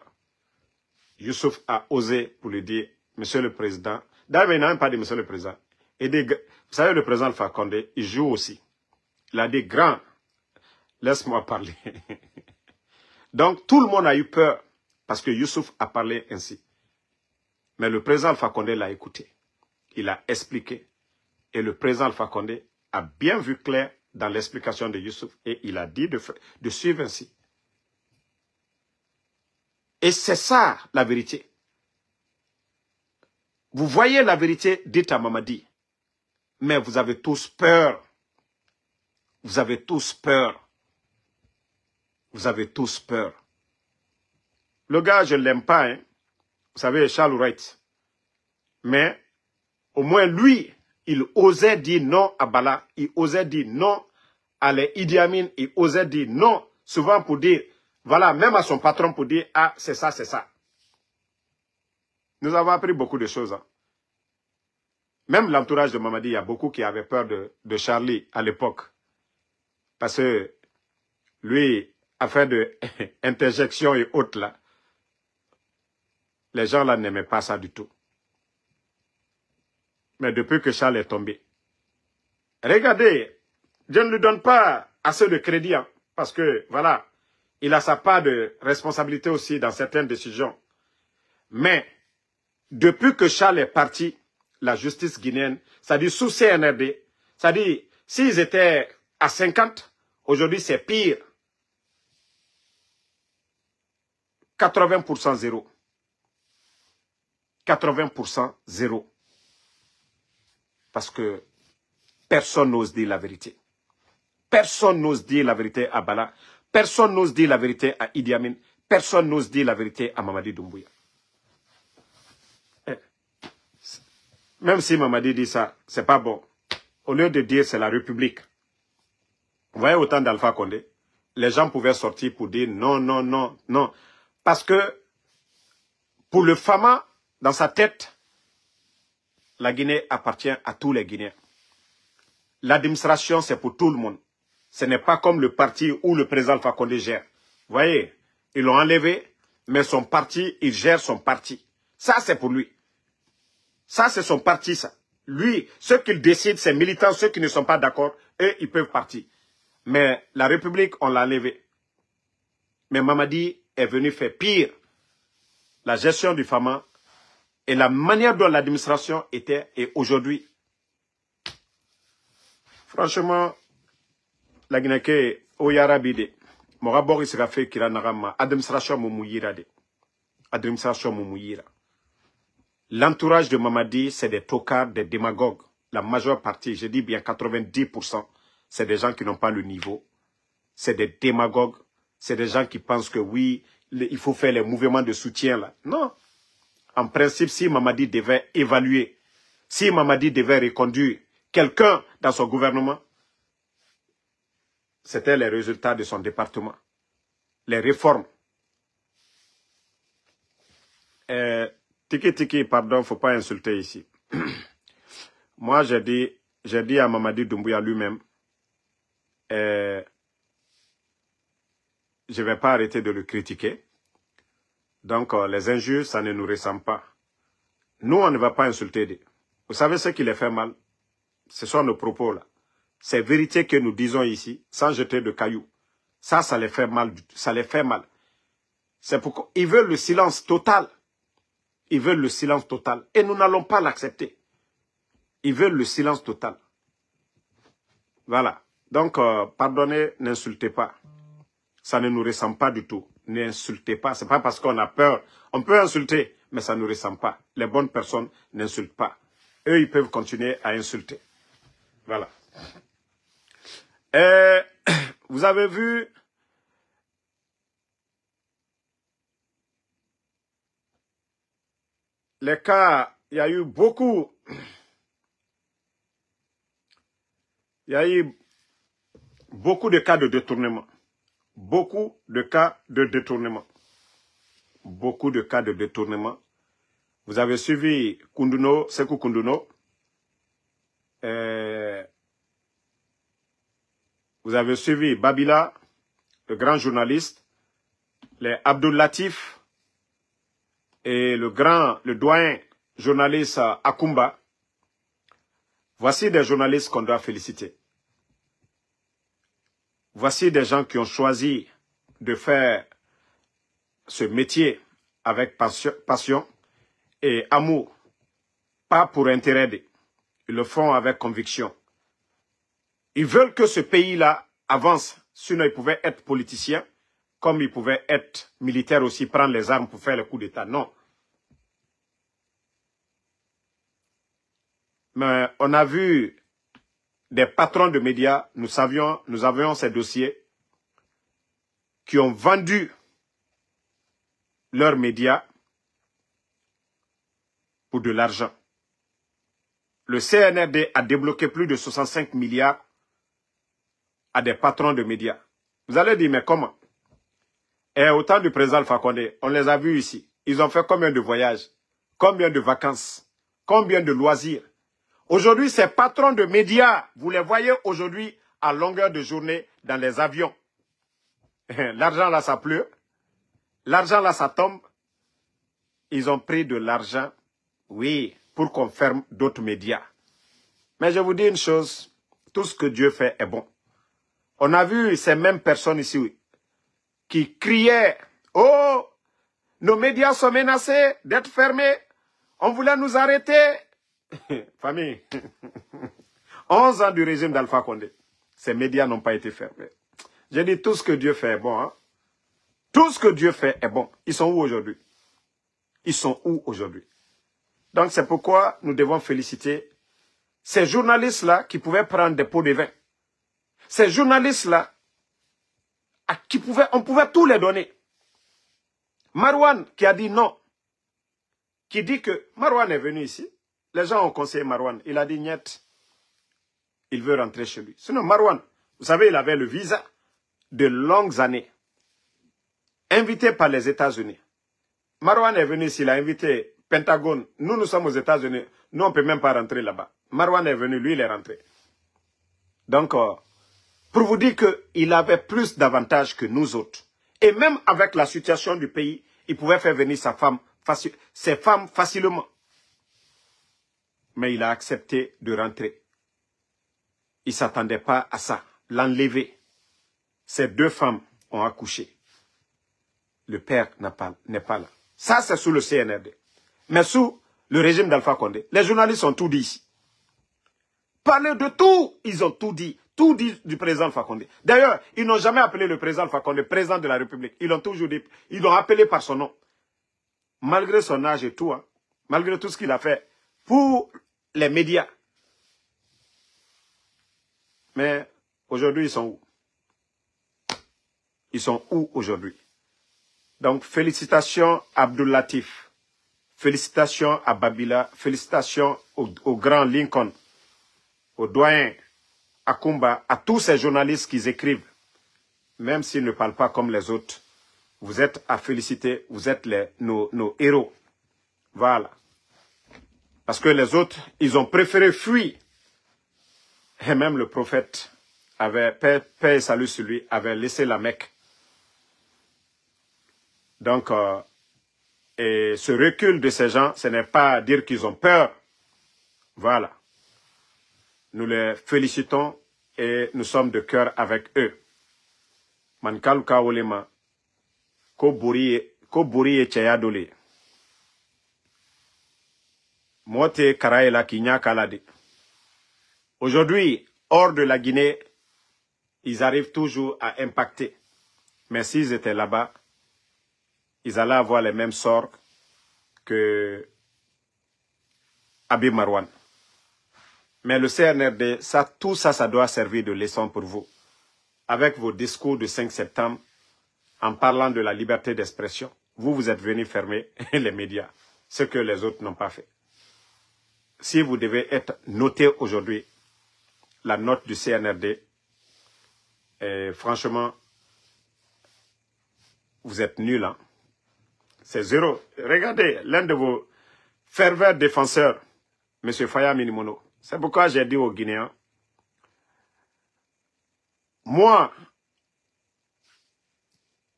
Youssouf a osé pour lui dire, Monsieur le Président, d'ailleurs, il n'a même pas dit Monsieur le Président. Et vous savez, le président Alpha Condé, il joue aussi. Il a dit, grand, laisse-moi parler. Donc, tout le monde a eu peur parce que Youssouf a parlé ainsi. Mais le président Alpha Condé l'a écouté. Il a expliqué. Et le président Alpha Condé a bien vu clair dans l'explication de Youssouf et il a dit de suivre ainsi. Et c'est ça la vérité. Vous voyez la vérité, dites à Mamadi. Mais vous avez tous peur. Vous avez tous peur. Vous avez tous peur. Le gars, je ne l'aime pas. Hein. Vous savez, Charles Wright. Mais au moins lui, il osait dire non à Bala. Il osait dire non à les Idi Amin. Il osait dire non, souvent pour dire, voilà, même à son patron pour dire, ah, c'est ça, c'est ça. Nous avons appris beaucoup de choses. Hein. Même l'entourage de Mamadi, il y a beaucoup qui avaient peur de Charlie à l'époque. Parce que lui, affaire de interjection et autres là, les gens là n'aimaient pas ça du tout. Mais depuis que Charles est tombé, regardez, je ne lui donne pas assez de crédit, hein, parce que, voilà, il a sa part de responsabilité aussi dans certaines décisions. Mais, depuis que Charles est parti, la justice guinéenne, c'est-à-dire sous CNRD, c'est-à-dire, s'ils étaient à 50, aujourd'hui c'est pire. 80% zéro. 80% zéro. Parce que personne n'ose dire la vérité. Personne n'ose dire la vérité à Bala. Personne n'ose dire la vérité à Idi Amin. Personne n'ose dire la vérité à Mamadi Doumbouya. Même si Mamadi dit ça, c'est pas bon. Au lieu de dire c'est la République. Vous voyez autant d'Alpha Condé, les gens pouvaient sortir pour dire non, non, non, non. Parce que pour le Fama, dans sa tête, la Guinée appartient à tous les Guinéens. L'administration, c'est pour tout le monde. Ce n'est pas comme le parti où le président Alpha Condé gère. Vous voyez, ils l'ont enlevé, mais son parti, il gère son parti. Ça, c'est pour lui. Ça, c'est son parti, ça. Lui, ceux qu'il décide, ses militants, ceux qui ne sont pas d'accord, eux, ils peuvent partir. Mais la République, on l'a enlevé. Mais Mamadi est venu faire pire. La gestion du Fama, et la manière dont l'administration était et aujourd'hui. Franchement, la Guinée, Oyarabide, Morabor sera fait qu'il a administration Moumouira. Administration Moumouira. L'entourage de Mamadi, c'est des tocards, des démagogues. La majeure partie, je dis bien 90%, c'est des gens qui n'ont pas le niveau. C'est des démagogues. C'est des gens qui pensent que oui, il faut faire les mouvements de soutien là. Non. En principe, si Mamadi devait évaluer, si Mamadi devait reconduire quelqu'un dans son gouvernement, c'était les résultats de son département. Les réformes. Tiki, pardon, il ne faut pas insulter ici. Moi, j'ai dit à Mamadi Doumbouya lui-même, je ne vais pas arrêter de le critiquer. Donc, les injures, ça ne nous ressemble pas. Nous, on ne va pas insulter. Vous savez ce qui les fait mal? Ce sont nos propos là. Ces vérités que nous disons ici, sans jeter de cailloux. Ça les fait mal. Ça les fait mal. C'est pourquoi ils veulent le silence total. Ils veulent le silence total. Et nous n'allons pas l'accepter. Ils veulent le silence total. Voilà. Donc, pardonnez, n'insultez pas. Ça ne nous ressemble pas du tout. N'insultez pas. Ce n'est pas parce qu'on a peur. On peut insulter, mais ça ne nous ressemble pas. Les bonnes personnes n'insultent pas. Eux, ils peuvent continuer à insulter. Voilà. Vous avez vu les cas, il y a eu beaucoup. Il y a eu beaucoup de cas de détournement. Beaucoup de cas de détournement. Beaucoup de cas de détournement. Vous avez suivi Kounduno, Sekou Kounduno. Vous avez suivi Babila, le grand journaliste, les Abdul Latif et le doyen journaliste Akumba. Voici des journalistes qu'on doit féliciter. Voici des gens qui ont choisi de faire ce métier avec passion et amour, pas pour intérêt. Ils le font avec conviction. Ils veulent que ce pays-là avance, sinon ils pouvaient être politiciens, comme ils pouvaient être militaires aussi, prendre les armes pour faire le coup d'État. Non. Mais on a vu des patrons de médias, nous avions ces dossiers, qui ont vendu leurs médias pour de l'argent. Le CNRD a débloqué plus de 65 milliards à des patrons de médias. Vous allez dire, mais comment? Et au temps du président Alpha Condé, on les a vus ici. Ils ont fait combien de voyages? Combien de vacances? Combien de loisirs? Aujourd'hui, ces patrons de médias, vous les voyez aujourd'hui à longueur de journée dans les avions. L'argent là, ça pleut. L'argent là, ça tombe. Ils ont pris de l'argent, oui, pour qu'on ferme d'autres médias. Mais je vous dis une chose, tout ce que Dieu fait est bon. On a vu ces mêmes personnes ici qui criaient, « Oh, nos médias sont menacés d'être fermés. On voulait nous arrêter. » Famille, 11 ans du régime d'Alpha Condé. Ces médias n'ont pas été fermés. J'ai dit, tout ce que Dieu fait est bon. Hein? Tout ce que Dieu fait est bon. Ils sont où aujourd'hui? Ils sont où aujourd'hui? Donc c'est pourquoi nous devons féliciter ces journalistes-là qui pouvaient prendre des pots de vin. Ces journalistes-là, on pouvait tout les donner. Marouane qui a dit non, qui dit que Marouane est venu ici. Les gens ont conseillé Marouane. Il a dit niet. Il veut rentrer chez lui. Sinon Marouane, vous savez, il avait le visa de longues années. Invité par les États-Unis. Marouane est venu ici, il a invité Pentagone. Nous sommes aux États-Unis. Nous, on ne peut même pas rentrer là-bas. Marouane est venu, lui, il est rentré. Donc, pour vous dire qu'il avait plus d'avantages que nous autres. Et même avec la situation du pays, il pouvait faire venir ses femmes facilement. Mais il a accepté de rentrer. Il ne s'attendait pas à ça. L'enlever. Ces deux femmes ont accouché. Le père n'est pas là. Ça, c'est sous le CNRD. Mais sous le régime d'Alpha Condé. Les journalistes ont tout dit ici. Parler de tout, ils ont tout dit du président Alpha Condé. D'ailleurs, ils n'ont jamais appelé le président Alpha Condé président de la République. Ils l'ont toujours dit, ils l'ont appelé par son nom. Malgré son âge et tout, hein, malgré tout ce qu'il a fait pour les médias. Mais aujourd'hui, ils sont où? Ils sont où aujourd'hui? Donc, félicitations à Abdoul Latif. Félicitations à Babila. Félicitations au grand Lincoln. Au doyen Akumba. À tous ces journalistes qui écrivent. Même s'ils ne parlent pas comme les autres. Vous êtes à féliciter. Vous êtes nos héros. Voilà. Parce que les autres, ils ont préféré fuir. Et même le prophète avait, paix et salut sur lui, avait laissé la Mecque. Donc, et ce recul de ces gens, ce n'est pas dire qu'ils ont peur. Voilà. Nous les félicitons et nous sommes de cœur avec eux. Mankal Kaolema, ko buri e chayadole. Mote Karaela Kinya Kalade. Aujourd'hui, hors de la Guinée, ils arrivent toujours à impacter. Mais s'ils étaient là-bas, ils allaient avoir les mêmes sorts que Habib Marwan. Mais le CNRD, tout ça, ça doit servir de leçon pour vous. Avec vos discours du 5 septembre, en parlant de la liberté d'expression, vous êtes venus fermer les médias, ce que les autres n'ont pas fait. Si vous devez être noté aujourd'hui, la note du CNRD, et franchement, vous êtes nuls, hein? C'est 0. Regardez, l'un de vos fervents défenseurs, M. Faya Minimono. C'est pourquoi j'ai dit aux Guinéens, moi,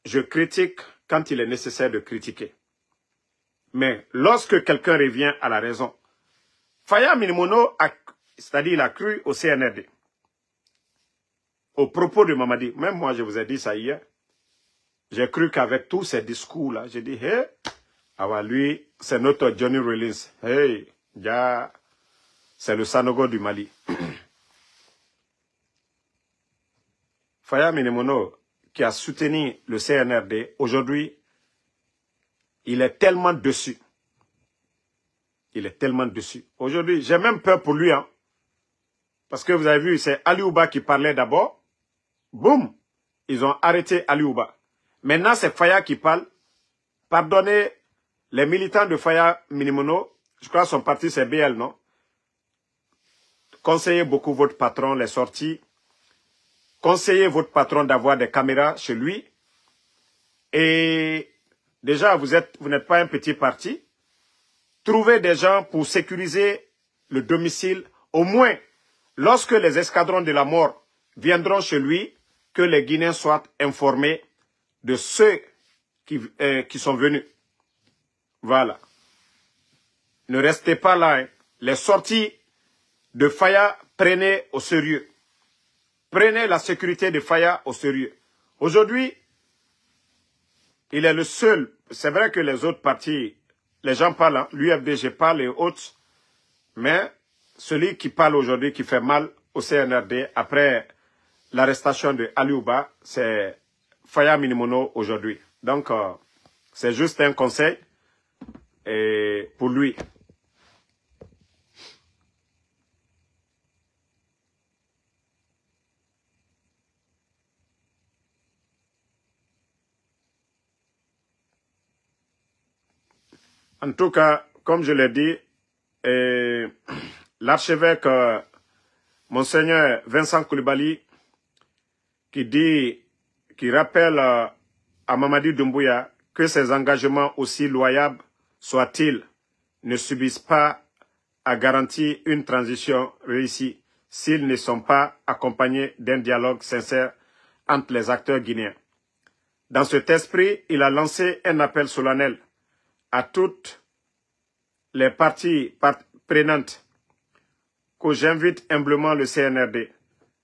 je critique quand il est nécessaire de critiquer. Mais lorsque quelqu'un revient à la raison, Faya Minimono, c'est-à-dire il a cru au CNRD, au propos de Mamadi. Même moi, je vous ai dit ça hier. J'ai cru qu'avec tous ces discours-là, j'ai dit, hey, alors lui, c'est notre Johnny Rollins. Hey, c'est le Sanogo du Mali. Faya Minimono, qui a soutenu le CNRD, aujourd'hui, il est tellement dessus. Il est tellement dessus. Aujourd'hui, j'ai même peur pour lui, hein. Parce que vous avez vu, c'est Ali Ouba qui parlait d'abord. Boum, ils ont arrêté Ali Ouba. Maintenant, c'est Faya qui parle. Pardonnez les militants de Faya Minimono. Je crois que son parti, c'est BL, non? Conseillez beaucoup votre patron, les sorties. Conseillez votre patron d'avoir des caméras chez lui. Et déjà, vous n'êtes pas un petit parti. Trouvez des gens pour sécuriser le domicile. Au moins, lorsque les escadrons de la mort viendront chez lui, que les Guinéens soient informés de ceux qui sont venus. Voilà. Ne restez pas là, hein. Les sorties de Faya, prenez au sérieux. Prenez la sécurité de Faya au sérieux. Aujourd'hui, il est le seul. C'est vrai que les autres partis, les gens parlent, hein, l'UFDG parle et autres. Mais celui qui parle aujourd'hui, qui fait mal au CNRD, après l'arrestation de Ali Ouba, c'est Faya Minimono aujourd'hui. Donc, c'est juste un conseil pour lui. En tout cas, comme je l'ai dit, l'archevêque Monseigneur Vincent Koulibaly, qui rappelle à Mamadi Doumbouya que ses engagements, aussi loyables soient-ils, ne subissent pas à garantir une transition réussie s'ils ne sont pas accompagnés d'un dialogue sincère entre les acteurs guinéens. Dans cet esprit, il a lancé un appel solennel à toutes les parties prenantes que j'invite humblement le CNRD,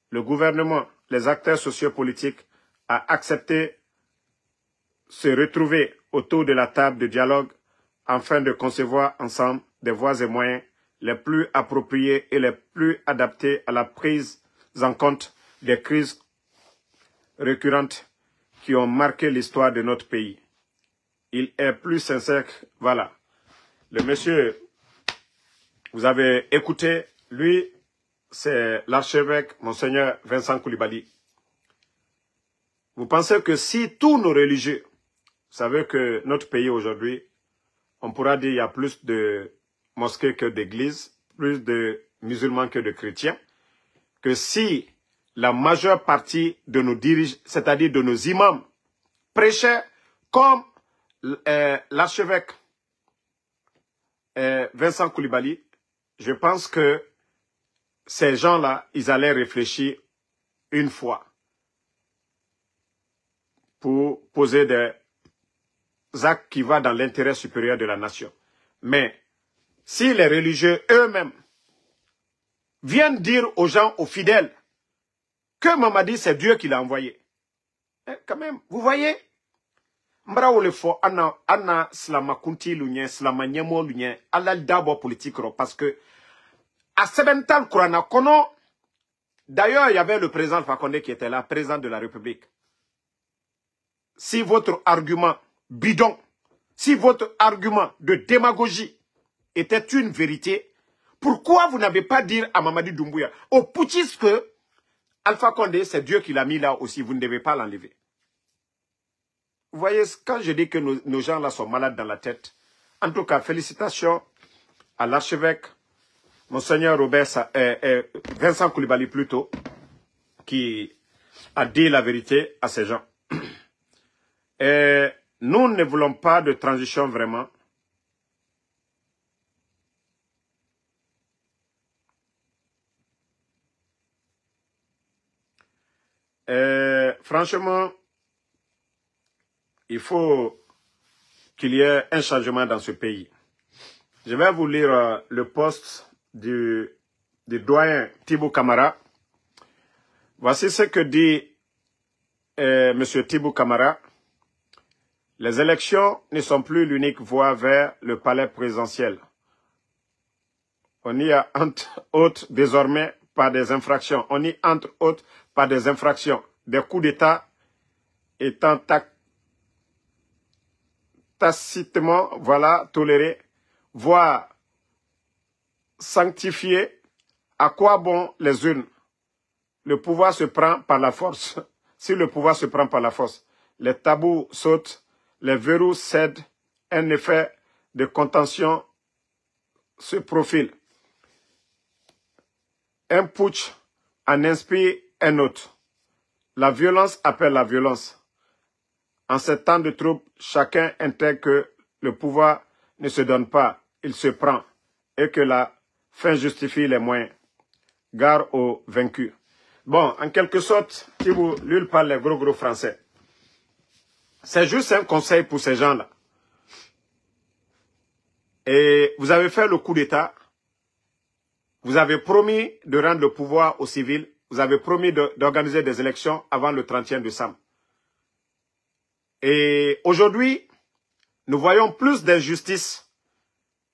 le gouvernement, les acteurs sociopolitiques à accepter se retrouver autour de la table de dialogue afin de concevoir ensemble des voies et moyens les plus appropriés et les plus adaptés à la prise en compte des crises récurrentes qui ont marqué l'histoire de notre pays. Il est plus sincère que... Voilà. Le monsieur, vous avez écouté, lui, c'est l'archevêque Monseigneur Vincent Coulibaly. Vous pensez que si tous nos religieux, vous savez que notre pays aujourd'hui, on pourra dire qu'il y a plus de mosquées que d'églises, plus de musulmans que de chrétiens, que si la majeure partie de nos dirigeants, c'est-à-dire de nos imams, prêchaient comme l'archevêque Vincent Coulibaly, je pense que ces gens-là, ils allaient réfléchir une fois pour poser des actes qui vont dans l'intérêt supérieur de la nation. Mais si les religieux eux-mêmes viennent dire aux gens, aux fidèles, que Mamadi, c'est Dieu qui l'a envoyé. Quand même, vous voyez, Anna Slamakunti Lunyen, Slamanyemo Lunyen, Alal Dabo politique, parce que à Sebental Kurana Kono, d'ailleurs, il y avait le président Fakonde qui était là, président de la République. Si votre argument bidon, si votre argument de démagogie était une vérité, pourquoi vous n'avez pas dit à Mamadi Doumbouya, au putschiste que Alpha Condé, c'est Dieu qui l'a mis là aussi, vous ne devez pas l'enlever. Vous voyez, quand je dis que nos gens là sont malades dans la tête, en tout cas, félicitations à l'archevêque, Monseigneur Vincent Coulibaly plutôt, qui a dit la vérité à ces gens. Et nous ne voulons pas de transition vraiment. Franchement, il faut qu'il y ait un changement dans ce pays. Je vais vous lire le post du doyen Thibou Camara. Voici ce que dit M. Thibou Camara. Les élections ne sont plus l'unique voie vers le palais présidentiel. On y a entre autres désormais par des infractions. On y entre autres par des infractions. Des coups d'État étant tacitement, voilà, tolérés, voire sanctifiés. À quoi bon les urnes? Le pouvoir se prend par la force. Si le pouvoir se prend par la force, les tabous sautent, les verrous cèdent, un effet de contention se profile. Un putsch en inspire un autre. La violence appelle la violence. En ces temps de troubles, chacun intègre que le pouvoir ne se donne pas, il se prend, et que la fin justifie les moyens. Gare aux vaincus. Bon, en quelque sorte, Thibou, lui, il parle les gros français. C'est juste un conseil pour ces gens-là. Et vous avez fait le coup d'État. Vous avez promis de rendre le pouvoir aux civils. Vous avez promis d'organiser des élections avant le 31 décembre. Et aujourd'hui, nous voyons plus d'injustice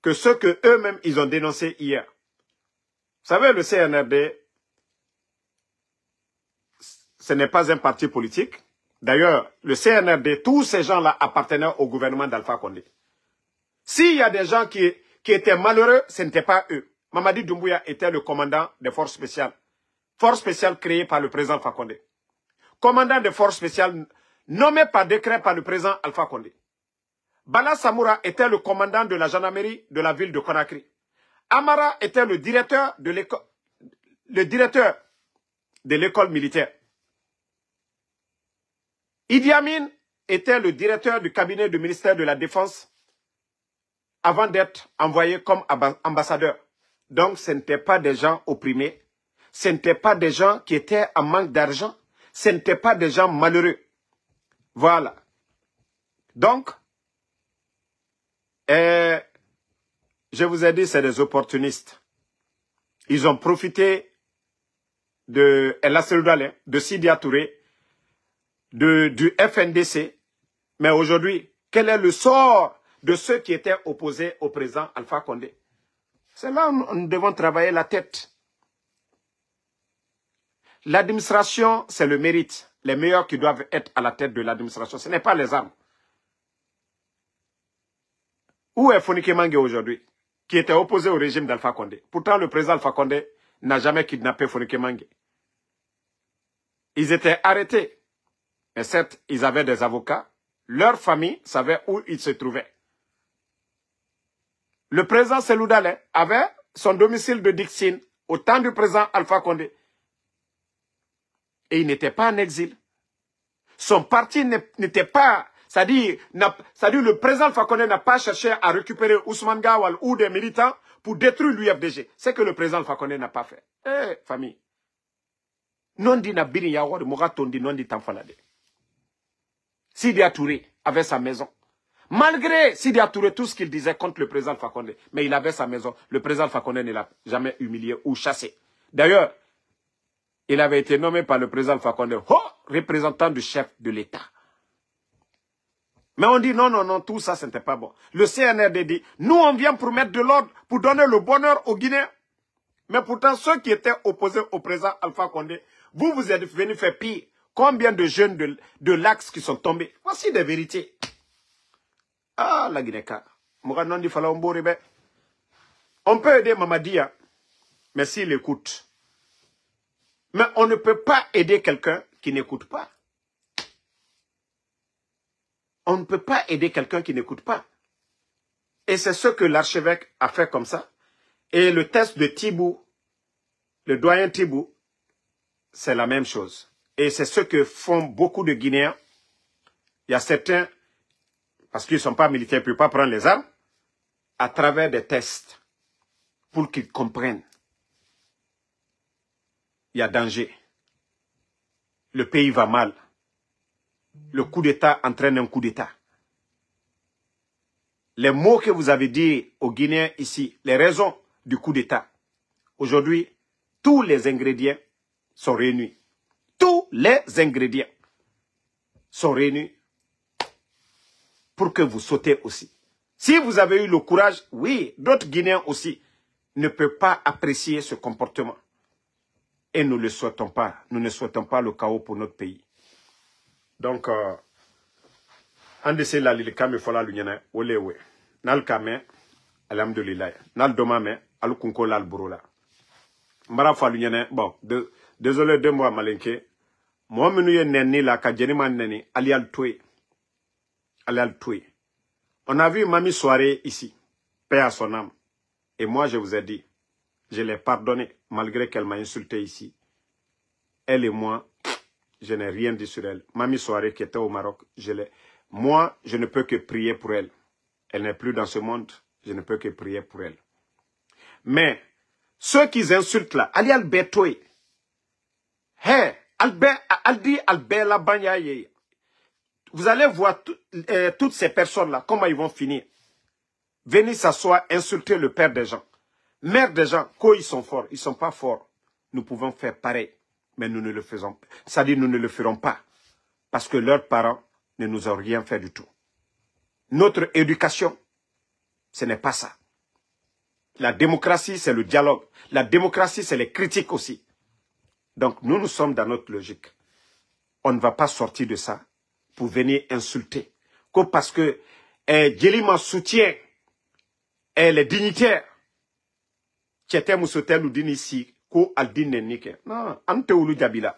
que ce que eux-mêmes ils ont dénoncé hier. Vous savez, le CNRD, ce n'est pas un parti politique. D'ailleurs, le CNRD, tous ces gens-là appartenaient au gouvernement d'Alpha Condé. S'il y a des gens qui étaient malheureux, ce n'était pas eux. Mamadi Doumbouya était le commandant des forces spéciales. Forces spéciales créées par le président Alpha Condé. Commandant des forces spéciales nommé par décret par le président Alpha Condé. Bala Samoura était le commandant de la gendarmerie de la ville de Conakry. Amara était le directeur de l'école militaire. Idi Amin était le directeur du cabinet du ministère de la Défense avant d'être envoyé comme ambassadeur. Donc, ce n'étaient pas des gens opprimés. Ce n'étaient pas des gens qui étaient en manque d'argent. Ce n'étaient pas des gens malheureux. Voilà. Donc, je vous ai dit, c'est des opportunistes. Ils ont profité de El Asseloudalé, de Sidia Touré, du FNDC. Mais aujourd'hui, quel est le sort de ceux qui étaient opposés au président Alpha Condé? C'est là où nous devons travailler la tête. L'administration, c'est le mérite. Les meilleurs qui doivent être à la tête de l'administration, ce n'est pas les armes. Où est Fonike Mange aujourd'hui, qui était opposé au régime d'Alpha Condé? Pourtant, le président Alpha Condé n'a jamais kidnappé Fonike Mange. Ils étaient arrêtés. Mais certes, ils avaient des avocats. Leur famille savait où ils se trouvaient. Le président Selou Dalein avait son domicile de Dixine au temps du président Alpha Condé. Et il n'était pas en exil. Son parti n'était pas... C'est-à-dire, le président Alpha Condé n'a pas cherché à récupérer Ousmane Gawal ou des militants pour détruire l'UFDG. C'est que le président Alpha Condé n'a pas fait. Eh, famille. Non dit na bini ya wad mogatondi non dit tamfalade. Sidi Touré avait sa maison. Malgré Sidi Touré tout ce qu'il disait contre le président Alpha Condé, mais il avait sa maison. Le président Alpha Condé ne l'a jamais humilié ou chassé. D'ailleurs, il avait été nommé par le président Alpha Condé représentant du chef de l'État. Mais on dit non, non, non, tout ça, ce n'était pas bon. Le CNRD dit, nous on vient pour mettre de l'ordre, pour donner le bonheur aux Guinéens. Mais pourtant, ceux qui étaient opposés au président Alpha Condé, vous êtes venus faire pire. Combien de jeunes de l'Axe qui sont tombés? Voici des vérités. Ah, la Guinée-Ka. On peut aider Mamadia, mais s'il écoute. Mais on ne peut pas aider quelqu'un qui n'écoute pas. On ne peut pas aider quelqu'un qui n'écoute pas. Et c'est ce que l'archevêque a fait comme ça. Et le test de Thibou, le doyen Thibou, c'est la même chose. Et c'est ce que font beaucoup de Guinéens. Il y a certains, parce qu'ils ne sont pas militaires, ils ne peuvent pas prendre les armes, à travers des tests, pour qu'ils comprennent. Il y a danger. Le pays va mal. Le coup d'État entraîne un coup d'État. Les mots que vous avez dit aux Guinéens ici, les raisons du coup d'État, aujourd'hui, tous les ingrédients sont réunis. Tous les ingrédients sont réunis pour que vous sautez aussi. Si vous avez eu le courage, oui, d'autres Guinéens aussi ne peuvent pas apprécier ce comportement. Et nous ne le souhaitons pas. Nous ne souhaitons pas le chaos pour notre pays. Donc, andese la lilikame fola lunyana olewe. Nal kame, alhamdulillah. Nal domame, alukunko lal burola. Mbara fa lunyana, bon, désolé de moi malinke. Moi menuye neni la kajenima neni, alial toué. Alial toué. On a vu Mami Soirée ici, paix à son âme. Et moi je vous ai dit, je l'ai pardonné, malgré qu'elle m'a insulté ici. Elle et moi, je n'ai rien dit sur elle. Mami Soirée qui était au Maroc, moi, je ne peux que prier pour elle. Elle n'est plus dans ce monde, je ne peux que prier pour elle. Mais, ceux qui insultent là, Ali Albetoy, hey, Aldi Albela Banyaye, vous allez voir toutes ces personnes-là, comment ils vont finir. Venir s'asseoir, insulter le père des gens. Mère des gens, quand ils sont forts, ils ne sont pas forts. Nous pouvons faire pareil, mais nous ne le faisons pas. C'est-à-dire nous ne le ferons pas. Parce que leurs parents ne nous ont rien fait du tout. Notre éducation, ce n'est pas ça. La démocratie, c'est le dialogue. La démocratie, c'est les critiques aussi. Donc nous, nous sommes dans notre logique. On ne va pas sortir de ça pour venir insulter. Que parce que Djelima soutient les dignitaires. Tchete Moussotel nous dit ici, ko aldin nenike. Non, ante oulu jabila.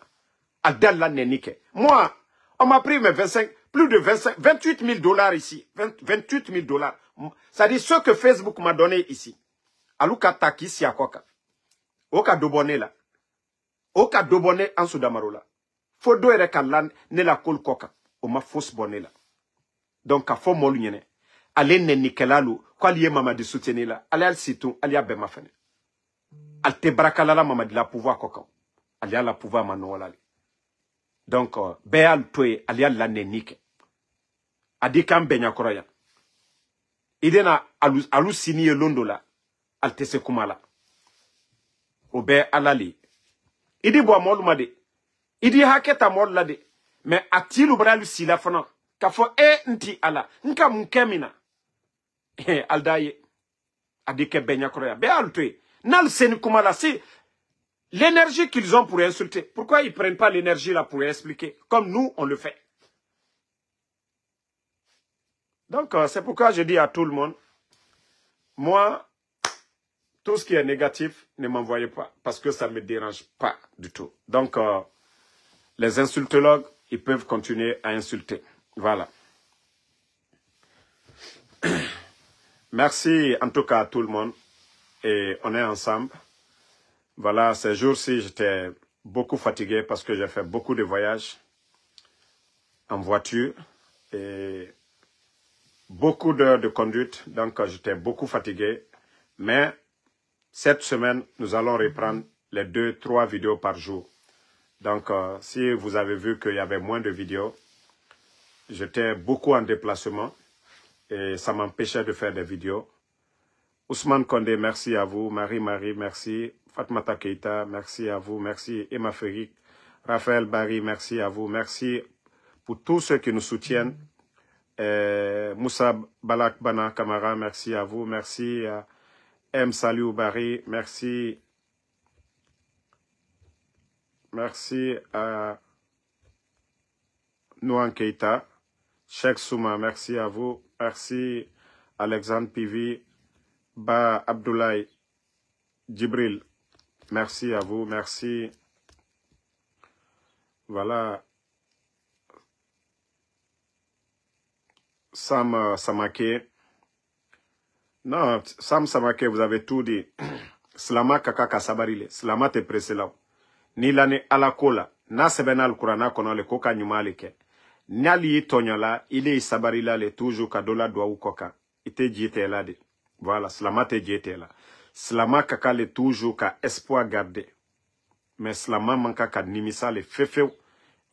Aldalla nenike. Moi, on m'a pris mes 28 000 dollars ici. 28 000 dollars. C'est-à-dire ce que Facebook m'a donné ici. Alouka taki si akoka. Oka dobone là. Oka dobone en Soudamarola. Fodo ere kalan ne la kol koka. O ma fausse bonne là. Donc, à fond molunyene. Allez nenikelalu. Kwa liye mama de soutenir là. Allez al sitou. Allez abe ma fene. Al te brakalala mama de la pouvoir koka. Allez la pouvoir manoualali. Donc, béal toye. Allez la nenike. Adikam benyakoroya. Idena alu siniye londo la. Al te se kumala. Obe alali. Idi bo molumade. Idi haketa molade. Mais atilu bralu sila fana. Kafo nti ala. Nka mkemina. Aldaye. Adike Benyakoroya. Béaltoué. Nal Sénikoumala, c'est l'énergie qu'ils ont pour insulter. Pourquoi ils ne prennent pas l'énergie là pour expliquer? Comme nous, on le fait. Donc, c'est pourquoi je dis à tout le monde, moi, tout ce qui est négatif, ne m'envoyez pas. Parce que ça ne me dérange pas du tout. Donc, les insultologues, ils peuvent continuer à insulter. Voilà. Merci en tout cas à tout le monde. Et on est ensemble. Voilà, ces jours-ci, j'étais beaucoup fatigué parce que j'ai fait beaucoup de voyages en voiture et beaucoup d'heures de conduite. Donc, j'étais beaucoup fatigué. Mais cette semaine, nous allons reprendre les 2-3 vidéos par jour. Donc, si vous avez vu qu'il y avait moins de vidéos, j'étais beaucoup en déplacement et ça m'empêchait de faire des vidéos. Ousmane Kondé, merci à vous. Marie, merci. Fatmata Keita, merci à vous. Merci Emma Ferric. Raphaël Barry, merci à vous. Merci pour tous ceux qui nous soutiennent. Moussa Balak Bana Kamara, merci à vous. Merci à M. Saliou Barry, merci. Merci à Nouan Keita. Cheikh Souma, merci à vous. Merci Alexandre Pivi. Ba Abdoulaye Djibril, merci à vous, merci. Voilà. Sam Samake. Non, Sam Samake, vous avez tout dit. Slama kaka kasabarile. Slama te presela. Ni lane alakola. Na sebenal kurana kono le koka nyumale ke. Nyali tonyala, ile isabarila le toujours kadola doa ukoka. Ite jite la de. Voilà, Slama te jete là. Slama kaka le toujours ka espoir garder. Mais Slama manka ka nimisa le fefeu.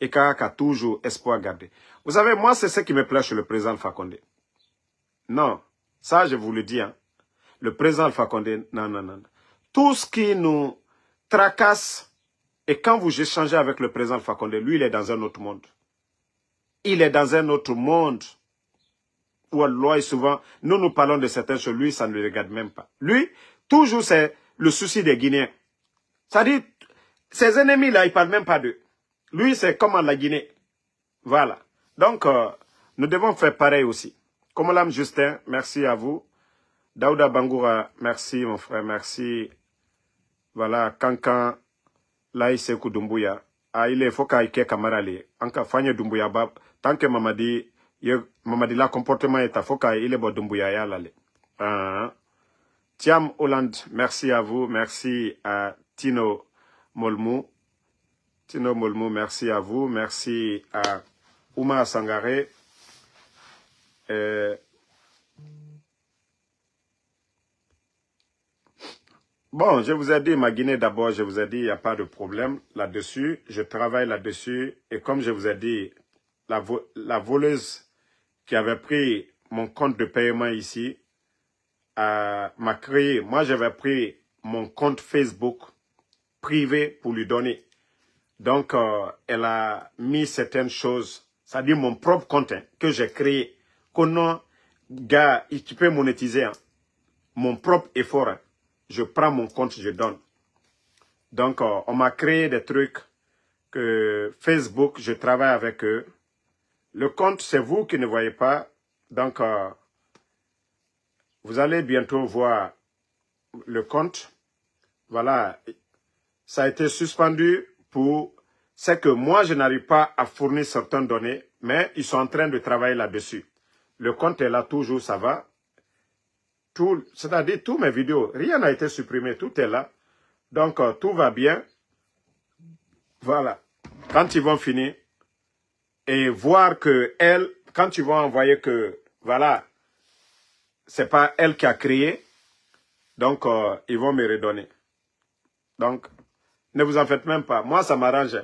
Et ka toujours espoir garder. Vous savez, moi, c'est ce qui me plaît chez le président Alpha Condé. Non, ça je vous le dis. Hein. Le président Alpha Condé, non. Tout ce qui nous tracasse, et quand vous échangez avec le président Alpha Condé, lui, il est dans un autre monde. Il est dans un autre monde. Wallah, et souvent, nous parlons de certaines choses, lui, ça ne le regarde même pas. Lui, toujours, c'est le souci des Guinéens. C'est-à-dire, ses ennemis-là, ils ne parlent même pas d'eux. Lui, c'est comme en la Guinée. Voilà. Donc, nous devons faire pareil aussi. Komolam Justin, merci à vous. Daouda Bangoura, merci, mon frère, merci. Voilà, Kankan, Laïsekou Doumbouya. Ah, il est faut qu'il y ait camarade. Anka Fanya Doumbouya, tant que Mamadi la comportement est à foka, il est bon Doumbouya ya lale. Tiam Hollande, merci à vous, merci à Tino Molmou. Tino Molmou, merci à vous, merci à Ouma Sangaré. Bon, je vous ai dit, ma Guinée d'abord, je vous ai dit, il n'y a pas de problème là-dessus. Je travaille là-dessus. Et comme je vous ai dit, la voleuse qui avait pris mon compte de paiement ici m'a créé. Moi, j'avais pris mon compte Facebook privé pour lui donner. Donc, elle a mis certaines choses, c'est-à-dire mon propre compte hein, que j'ai créé, qu'on a, gars, qui peut monétiser, hein, mon propre effort. Hein. Je prends mon compte, je donne. Donc, on m'a créé des trucs que Facebook, je travaille avec eux. Le compte, c'est vous qui ne voyez pas. Donc, vous allez bientôt voir le compte. Voilà. Ça a été suspendu pour... C'est que moi, je n'arrive pas à fournir certaines données, mais ils sont en train de travailler là-dessus. Le compte est là, toujours, ça va. C'est-à-dire, tous mes vidéos, rien n'a été supprimé, tout est là. Donc, tout va bien. Voilà. Quand ils vont finir, et voir que elle, quand ils vont envoyer que, voilà, c'est pas elle qui a créé, donc ils vont me redonner. Donc, ne vous en faites même pas. Moi, ça m'arrange.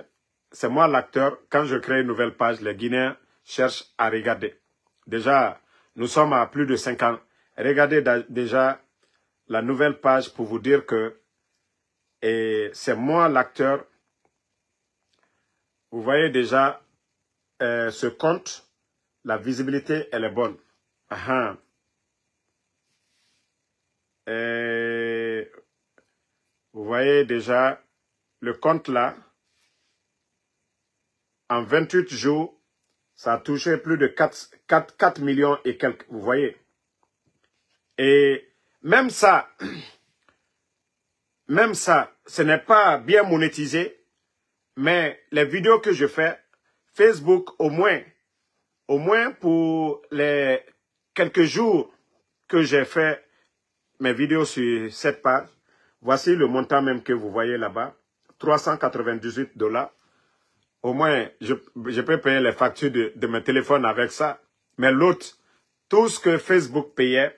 C'est moi l'acteur. Quand je crée une nouvelle page, les Guinéens cherchent à regarder. Déjà, nous sommes à plus de 5 ans. Regardez déjà la nouvelle page pour vous dire que c'est moi l'acteur. Vous voyez déjà ce compte, la visibilité, elle est bonne. Et vous voyez déjà le compte là. En 28 jours, ça a touché plus de 4 millions et quelques. Vous voyez. Et même ça, ce n'est pas bien monétisé. Mais les vidéos que je fais, Facebook au moins pour les quelques jours que j'ai fait mes vidéos sur cette page, voici le montant même que vous voyez là-bas, 398 $. Au moins, je peux payer les factures de mes téléphones avec ça. Mais l'autre, tout ce que Facebook payait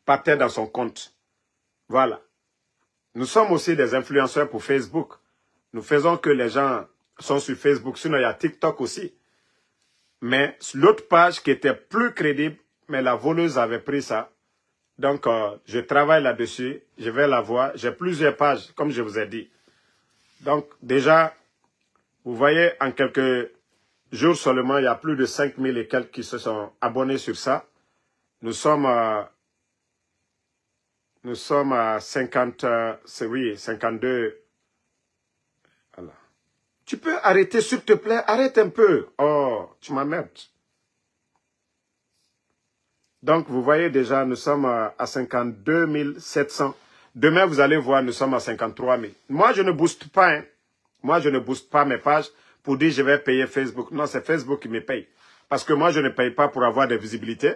partait dans son compte. Voilà. Nous sommes aussi des influenceurs pour Facebook. Nous faisons que les gens sont sur Facebook. Sinon, il y a TikTok aussi. Mais l'autre page qui était plus crédible, mais la voleuse avait pris ça. Donc, je travaille là-dessus. Je vais la voir. J'ai plusieurs pages, comme je vous ai dit. Donc, déjà, vous voyez, en quelques jours seulement, il y a plus de 5000 et quelques qui se sont abonnés sur ça. Nous sommes à 50, oui, 52. Voilà. Tu peux arrêter, s'il te plaît? Arrête un peu. Oh, tu m'emmerdes. Donc, vous voyez déjà, nous sommes à 52 700. Demain, vous allez voir, nous sommes à 53 000. Moi, je ne booste pas. Hein. Moi, je ne booste pas mes pages pour dire je vais payer Facebook. Non, c'est Facebook qui me paye. Parce que moi, je ne paye pas pour avoir de visibilité.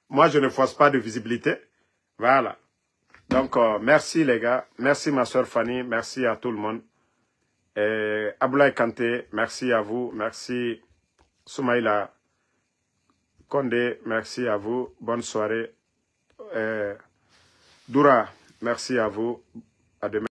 Moi, je ne force pas de visibilité. Voilà. Donc, merci les gars. Merci ma soeur Fanny. Merci à tout le monde. Aboulaye Kanté, merci à vous. Merci Soumaïla Condé, merci à vous. Bonne soirée. Doura, merci à vous. À demain.